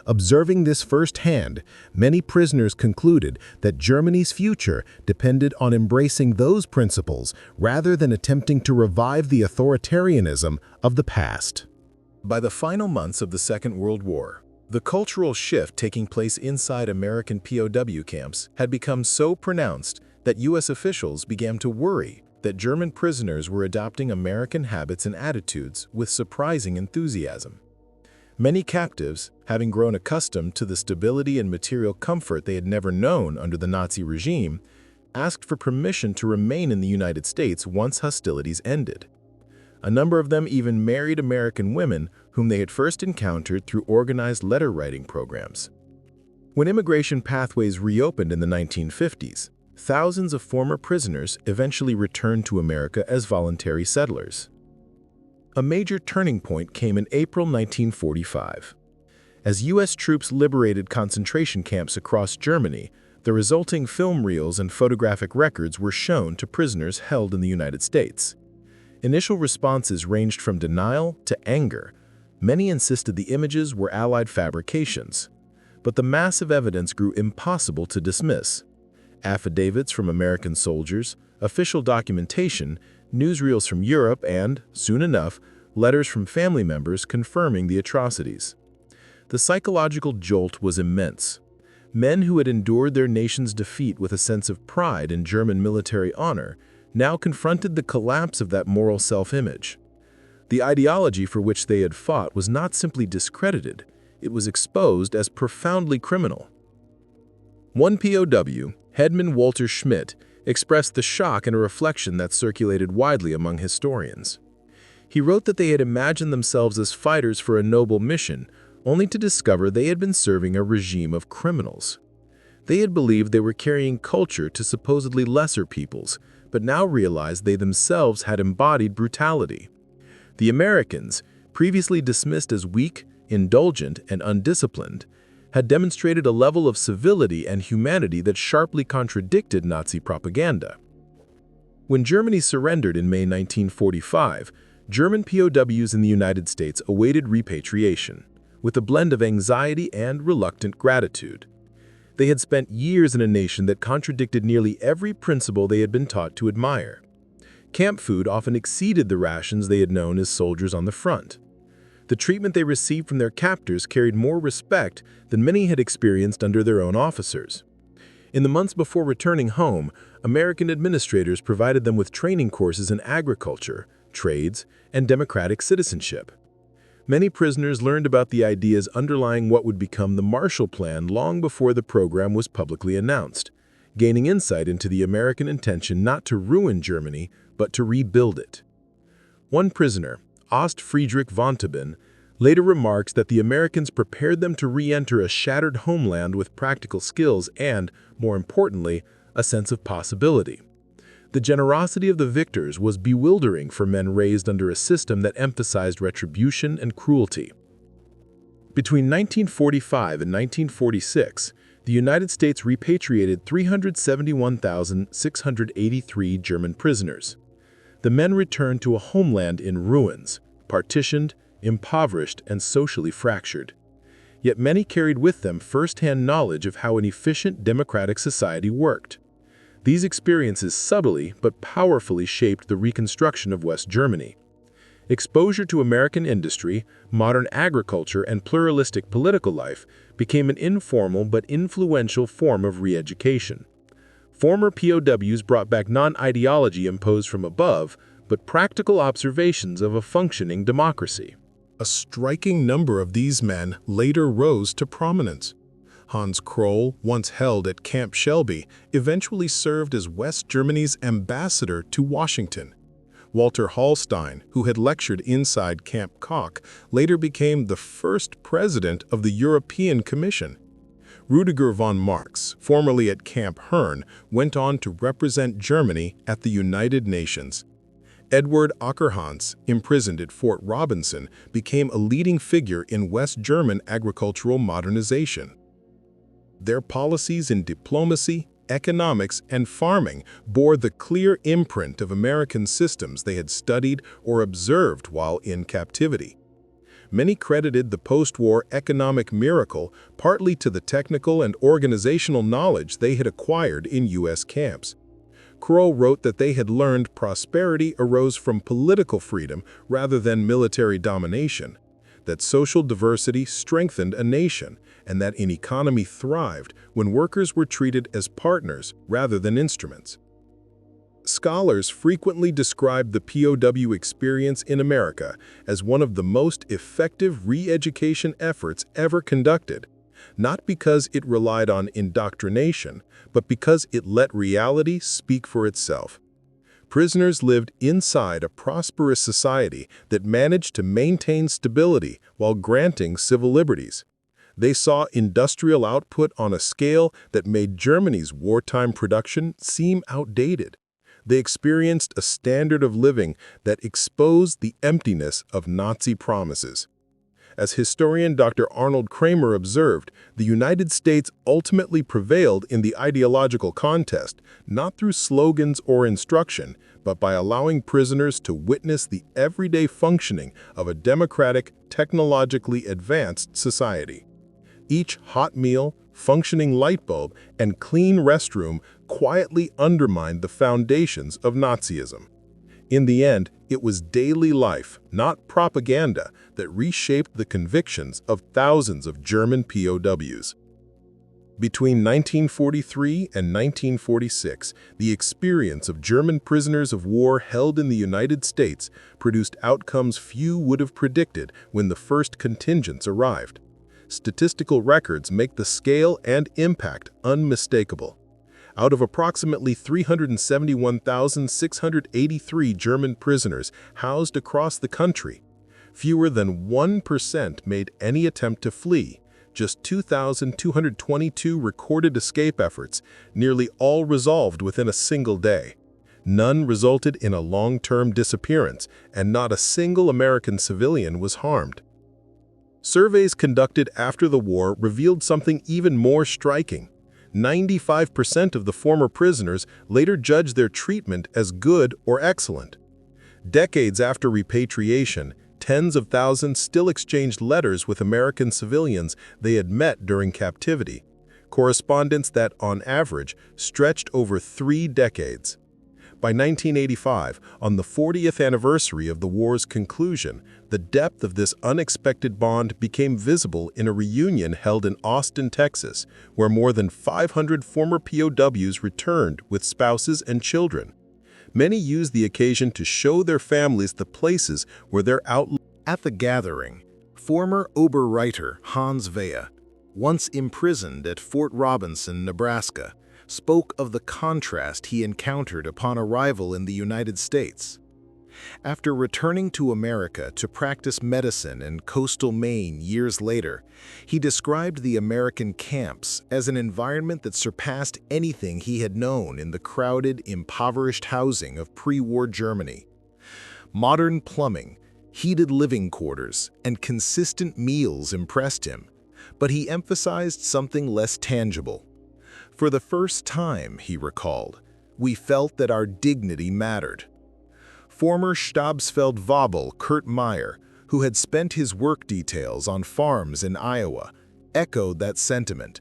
Observing this firsthand, many prisoners concluded that Germany's future depended on embracing those principles rather than attempting to revive the authoritarianism of the past. By the final months of the Second World War, the cultural shift taking place inside American POW camps had become so pronounced that U.S. officials began to worry that German prisoners were adopting American habits and attitudes with surprising enthusiasm. Many captives, having grown accustomed to the stability and material comfort they had never known under the Nazi regime, asked for permission to remain in the United States once hostilities ended. A number of them even married American women whom they had first encountered through organized letter-writing programs. When immigration pathways reopened in the 1950s, thousands of former prisoners eventually returned to America as voluntary settlers. A major turning point came in April 1945. As U.S. troops liberated concentration camps across Germany, the resulting film reels and photographic records were shown to prisoners held in the United States. Initial responses ranged from denial to anger. Many insisted the images were Allied fabrications. But the massive evidence grew impossible to dismiss. Affidavits from American soldiers, official documentation, newsreels from Europe, and, soon enough, letters from family members confirming the atrocities. The psychological jolt was immense. Men who had endured their nation's defeat with a sense of pride in German military honor now confronted the collapse of that moral self-image. The ideology for which they had fought was not simply discredited, it was exposed as profoundly criminal. One POW, Headman Walter Schmidt, expressed the shock in a reflection that circulated widely among historians. He wrote that they had imagined themselves as fighters for a noble mission, only to discover they had been serving a regime of criminals. They had believed they were carrying culture to supposedly lesser peoples, but now realized they themselves had embodied brutality. The Americans, previously dismissed as weak, indulgent, and undisciplined, had demonstrated a level of civility and humanity that sharply contradicted Nazi propaganda. When Germany surrendered in May 1945, German POWs in the United States awaited repatriation, with a blend of anxiety and reluctant gratitude. They had spent years in a nation that contradicted nearly every principle they had been taught to admire. Camp food often exceeded the rations they had known as soldiers on the front. The treatment they received from their captors carried more respect than many had experienced under their own officers. In the months before returning home, American administrators provided them with training courses in agriculture, trades, and democratic citizenship. Many prisoners learned about the ideas underlying what would become the Marshall Plan long before the program was publicly announced, gaining insight into the American intention not to ruin Germany, but to rebuild it. One prisoner, Ost Friedrich von Teben, later remarks that the Americans prepared them to re-enter a shattered homeland with practical skills and, more importantly, a sense of possibility. The generosity of the victors was bewildering for men raised under a system that emphasized retribution and cruelty. Between 1945 and 1946, the United States repatriated 371,683 German prisoners. The men returned to a homeland in ruins, partitioned, impoverished, and socially fractured. Yet many carried with them first-hand knowledge of how an efficient democratic society worked. These experiences subtly but powerfully shaped the reconstruction of West Germany. Exposure to American industry, modern agriculture, and pluralistic political life became an informal but influential form of re-education. Former POWs brought back non-ideology imposed from above, but practical observations of a functioning democracy. A striking number of these men later rose to prominence. Hans Kroll, once held at Camp Shelby, eventually served as West Germany's ambassador to Washington. Walter Hallstein, who had lectured inside Camp Koch, later became the first president of the European Commission. Rüdiger von Marx, formerly at Camp Herne, went on to represent Germany at the United Nations. Edward Ackerhans, imprisoned at Fort Robinson, became a leading figure in West German agricultural modernization. Their policies in diplomacy, economics, and farming bore the clear imprint of American systems they had studied or observed while in captivity. Many credited the post-war economic miracle partly to the technical and organizational knowledge they had acquired in U.S. camps. Kroll wrote that they had learned prosperity arose from political freedom rather than military domination, that social diversity strengthened a nation, and that an economy thrived when workers were treated as partners rather than instruments. Scholars frequently describe the POW experience in America as one of the most effective re-education efforts ever conducted, not because it relied on indoctrination, but because it let reality speak for itself. Prisoners lived inside a prosperous society that managed to maintain stability while granting civil liberties. They saw industrial output on a scale that made Germany's wartime production seem outdated. They experienced a standard of living that exposed the emptiness of Nazi promises. As historian Dr. Arnold Kramer observed, the United States ultimately prevailed in the ideological contest, not through slogans or instruction, but by allowing prisoners to witness the everyday functioning of a democratic, technologically advanced society. Each hot meal, functioning light bulb, and clean restroom quietly undermined the foundations of Nazism. In the end, it was daily life, not propaganda, that reshaped the convictions of thousands of German POWs. Between 1943 and 1946, the experience of German prisoners of war held in the United States produced outcomes few would have predicted when the first contingents arrived. Statistical records make the scale and impact unmistakable. Out of approximately 371,683 German prisoners housed across the country, fewer than 1% made any attempt to flee. Just 2,222 recorded escape efforts, nearly all resolved within a single day. None resulted in a long-term disappearance, and not a single American civilian was harmed. Surveys conducted after the war revealed something even more striking. 95% of the former prisoners later judged their treatment as good or excellent. Decades after repatriation, tens of thousands still exchanged letters with American civilians they had met during captivity, correspondence that, on average, stretched over 3 decades. By 1985, on the 40th anniversary of the war's conclusion, the depth of this unexpected bond became visible in a reunion held in Austin, Texas, where more than 500 former POWs returned with spouses and children. Many used the occasion to show their families the places where their outlook. At the gathering, former Oberreiter Hans Vea, once imprisoned at Fort Robinson, Nebraska, spoke of the contrast he encountered upon arrival in the United States. After returning to America to practice medicine in coastal Maine years later, he described the American camps as an environment that surpassed anything he had known in the crowded, impoverished housing of pre-war Germany. Modern plumbing, heated living quarters, and consistent meals impressed him, but he emphasized something less tangible. For the first time, he recalled, we felt that our dignity mattered. Former Stabsfeldwebel Kurt Meyer, who had spent his work details on farms in Iowa, echoed that sentiment.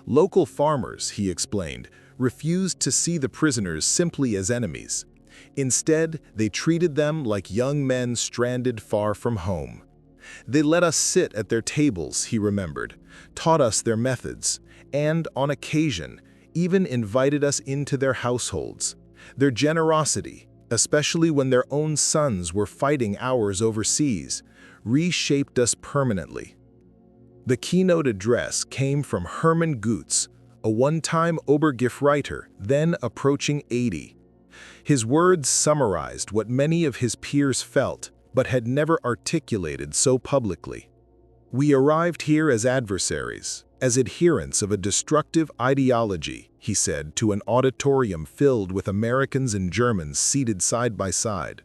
Local farmers, he explained, refused to see the prisoners simply as enemies. Instead, they treated them like young men stranded far from home. They let us sit at their tables, he remembered, taught us their methods, and, on occasion, even invited us into their households. Their generosity, especially when their own sons were fighting ours overseas, reshaped us permanently. The keynote address came from Hermann Goetz, a one-time Obergefreiter, then approaching 80. His words summarized what many of his peers felt, but had never articulated so publicly. We arrived here as adversaries, as adherents of a destructive ideology, he said to an auditorium filled with Americans and Germans seated side by side.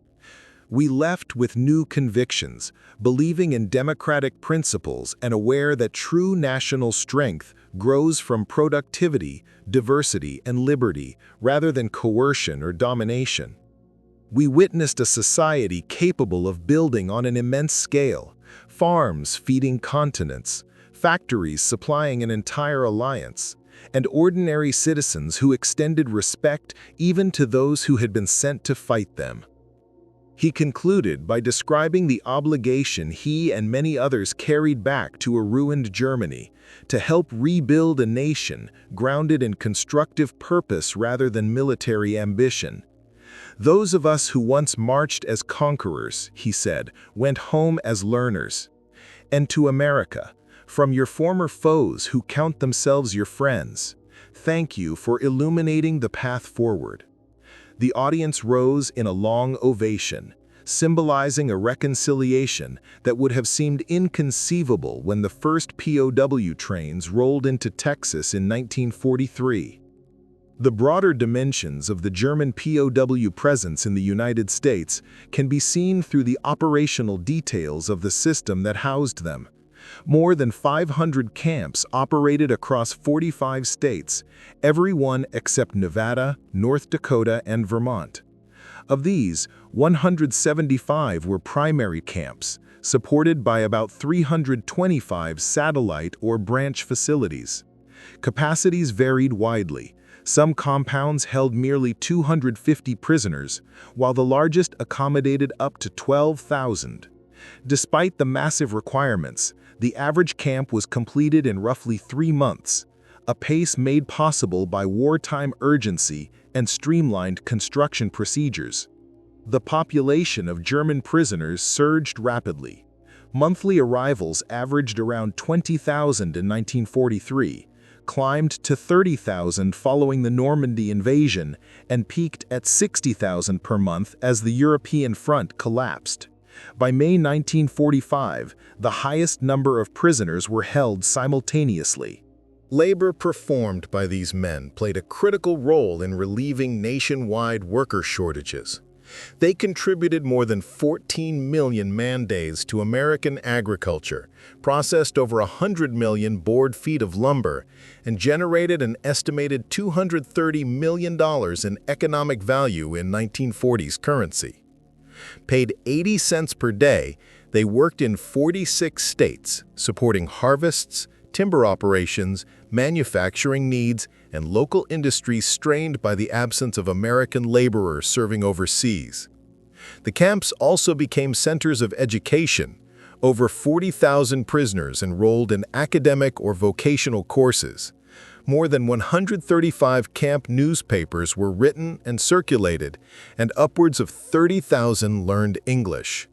We left with new convictions, believing in democratic principles and aware that true national strength grows from productivity, diversity, and liberty rather than coercion or domination. We witnessed a society capable of building on an immense scale, farms feeding continents, factories supplying an entire alliance, and ordinary citizens who extended respect even to those who had been sent to fight them. He concluded by describing the obligation he and many others carried back to a ruined Germany to help rebuild a nation grounded in constructive purpose rather than military ambition. "Those of us who once marched as conquerors," he said, "went home as learners. And to America, from your former foes who count themselves your friends, thank you for illuminating the path forward." The audience rose in a long ovation, symbolizing a reconciliation that would have seemed inconceivable when the first POW trains rolled into Texas in 1943. The broader dimensions of the German POW presence in the United States can be seen through the operational details of the system that housed them. More than 500 camps operated across 45 states, every one except Nevada, North Dakota, and Vermont. Of these, 175 were primary camps, supported by about 325 satellite or branch facilities. Capacities varied widely. Some compounds held merely 250 prisoners, while the largest accommodated up to 12,000. Despite the massive requirements, the average camp was completed in roughly 3 months, a pace made possible by wartime urgency and streamlined construction procedures. The population of German prisoners surged rapidly. Monthly arrivals averaged around 20,000 in 1943, climbed to 30,000 following the Normandy invasion, and peaked at 60,000 per month as the European front collapsed. By May 1945, the highest number of prisoners were held simultaneously. Labor performed by these men played a critical role in relieving nationwide worker shortages. They contributed more than 14 million man-days to American agriculture, processed over 100 million board feet of lumber, and generated an estimated $230 million in economic value in 1940s currency. Paid 80 cents per day, they worked in 46 states, supporting harvests, timber operations, manufacturing needs, and local industries strained by the absence of American laborers serving overseas. The camps also became centers of education. Over 40,000 prisoners enrolled in academic or vocational courses. More than 135 camp newspapers were written and circulated, and upwards of 30,000 learned English.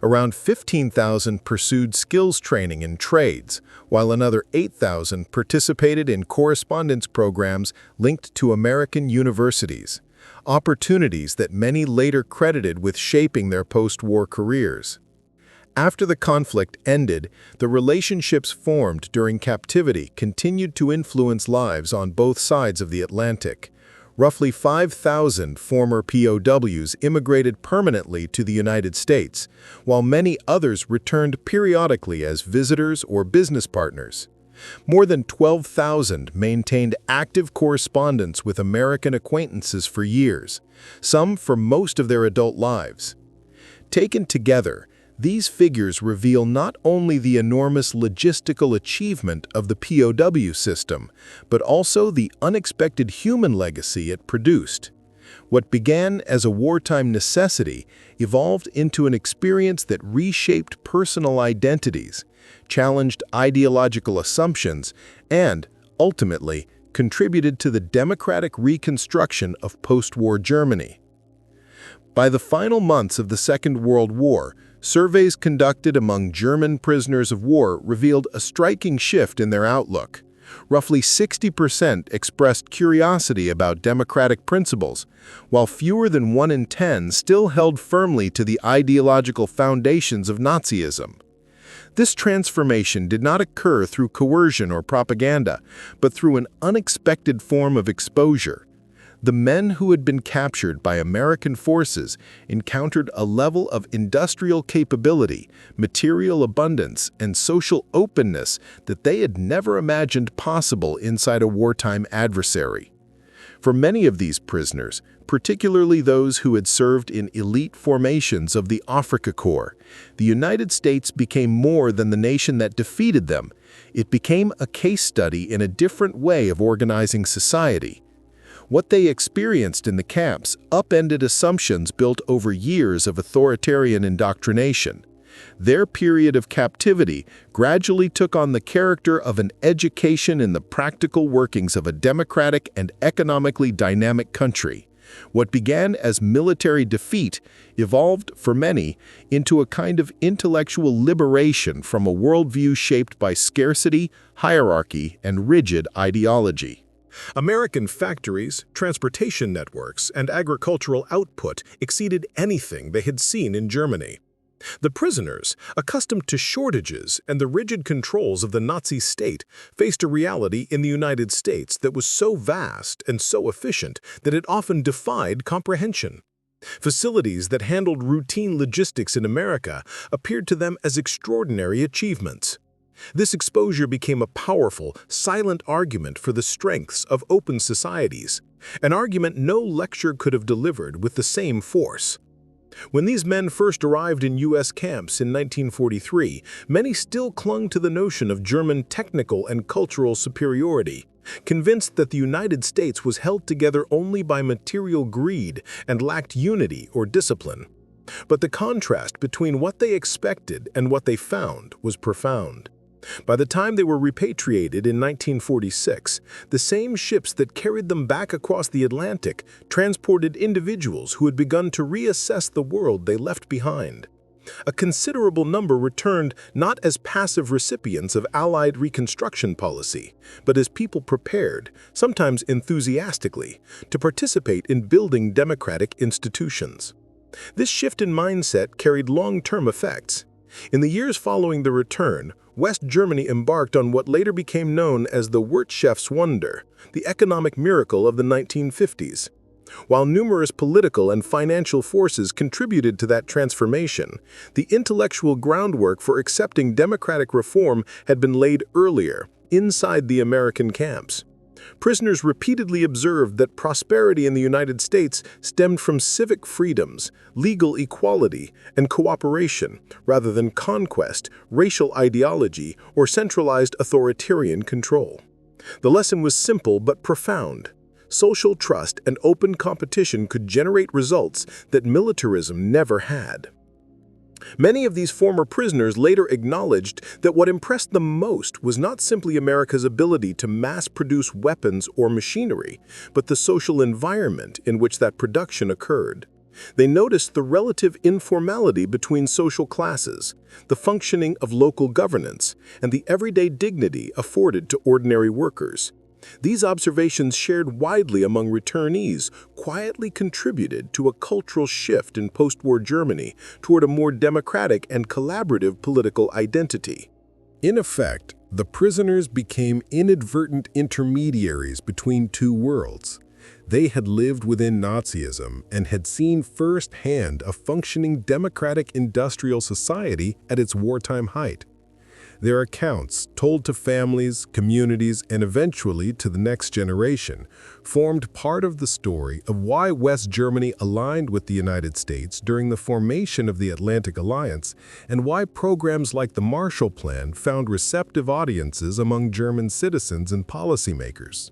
Around 15,000 pursued skills training in trades, while another 8,000 participated in correspondence programs linked to American universities, opportunities that many later credited with shaping their post-war careers. After the conflict ended, the relationships formed during captivity continued to influence lives on both sides of the Atlantic. Roughly 5,000 former POWs immigrated permanently to the United States, while many others returned periodically as visitors or business partners. More than 12,000 maintained active correspondence with American acquaintances for years, some for most of their adult lives. Taken together, these figures reveal not only the enormous logistical achievement of the POW system, but also the unexpected human legacy it produced. What began as a wartime necessity evolved into an experience that reshaped personal identities, challenged ideological assumptions, and, ultimately, contributed to the democratic reconstruction of post-war Germany. By the final months of the Second World War, surveys conducted among German prisoners of war revealed a striking shift in their outlook. Roughly 60% expressed curiosity about democratic principles, while fewer than 1 in 10 still held firmly to the ideological foundations of Nazism. This transformation did not occur through coercion or propaganda, but through an unexpected form of exposure. The men who had been captured by American forces encountered a level of industrial capability, material abundance, and social openness that they had never imagined possible inside a wartime adversary. For many of these prisoners, particularly those who had served in elite formations of the Afrika Korps, the United States became more than the nation that defeated them. It became a case study in a different way of organizing society. What they experienced in the camps upended assumptions built over years of authoritarian indoctrination. Their period of captivity gradually took on the character of an education in the practical workings of a democratic and economically dynamic country, What began as military defeat evolved, for many, into a kind of intellectual liberation from a worldview shaped by scarcity, hierarchy, and rigid ideology. American factories, transportation networks, and agricultural output exceeded anything they had seen in Germany. The prisoners, accustomed to shortages and the rigid controls of the Nazi state, faced a reality in the United States that was so vast and so efficient that it often defied comprehension. Facilities that handled routine logistics in America appeared to them as extraordinary achievements. This exposure became a powerful, silent argument for the strengths of open societies, an argument no lecture could have delivered with the same force. When these men first arrived in U.S. camps in 1943, many still clung to the notion of German technical and cultural superiority, convinced that the United States was held together only by material greed and lacked unity or discipline. But the contrast between what they expected and what they found was profound. By the time they were repatriated in 1946, the same ships that carried them back across the Atlantic transported individuals who had begun to reassess the world they left behind. A considerable number returned not as passive recipients of Allied Reconstruction policy, but as people prepared, sometimes enthusiastically, to participate in building democratic institutions. This shift in mindset carried long-term effects. In the years following the return, West Germany embarked on what later became known as the Wirtschaftswunder, the economic miracle of the 1950s. While numerous political and financial forces contributed to that transformation, the intellectual groundwork for accepting democratic reform had been laid earlier, inside the American camps. Prisoners repeatedly observed that prosperity in the United States stemmed from civic freedoms, legal equality, and cooperation, rather than conquest, racial ideology, or centralized authoritarian control. The lesson was simple but profound. Social trust and open competition could generate results that militarism never had. Many of these former prisoners later acknowledged that what impressed them most was not simply America's ability to mass-produce weapons or machinery, but the social environment in which that production occurred. They noticed the relative informality between social classes, the functioning of local governance, and the everyday dignity afforded to ordinary workers. These observations, shared widely among returnees, quietly contributed to a cultural shift in post-war Germany toward a more democratic and collaborative political identity. In effect, the prisoners became inadvertent intermediaries between two worlds. They had lived within Nazism and had seen firsthand a functioning democratic industrial society at its wartime height. Their accounts, told to families, communities, and eventually to the next generation, formed part of the story of why West Germany aligned with the United States during the formation of the Atlantic Alliance, and why programs like the Marshall Plan found receptive audiences among German citizens and policymakers.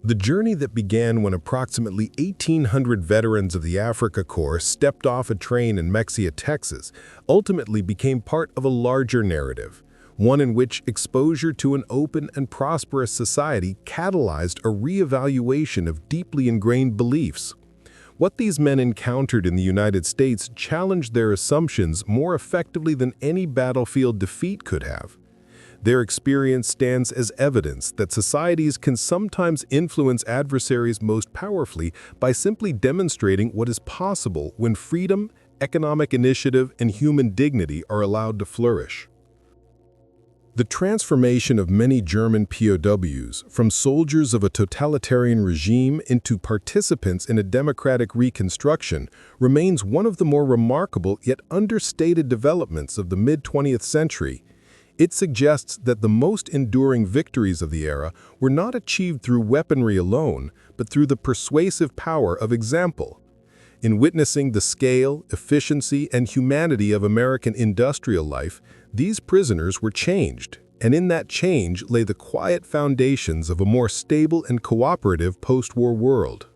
The journey that began when approximately 1,800 veterans of the Afrika Korps stepped off a train in Mexia, Texas, ultimately became part of a larger narrative, one in which exposure to an open and prosperous society catalyzed a reevaluation of deeply ingrained beliefs. What these men encountered in the United States challenged their assumptions more effectively than any battlefield defeat could have. Their experience stands as evidence that societies can sometimes influence adversaries most powerfully by simply demonstrating what is possible when freedom, economic initiative, and human dignity are allowed to flourish. The transformation of many German POWs from soldiers of a totalitarian regime into participants in a democratic reconstruction remains one of the more remarkable yet understated developments of the mid-20th century. It suggests that the most enduring victories of the era were not achieved through weaponry alone, but through the persuasive power of example. In witnessing the scale, efficiency, and humanity of American industrial life, these prisoners were changed, and in that change lay the quiet foundations of a more stable and cooperative post-war world.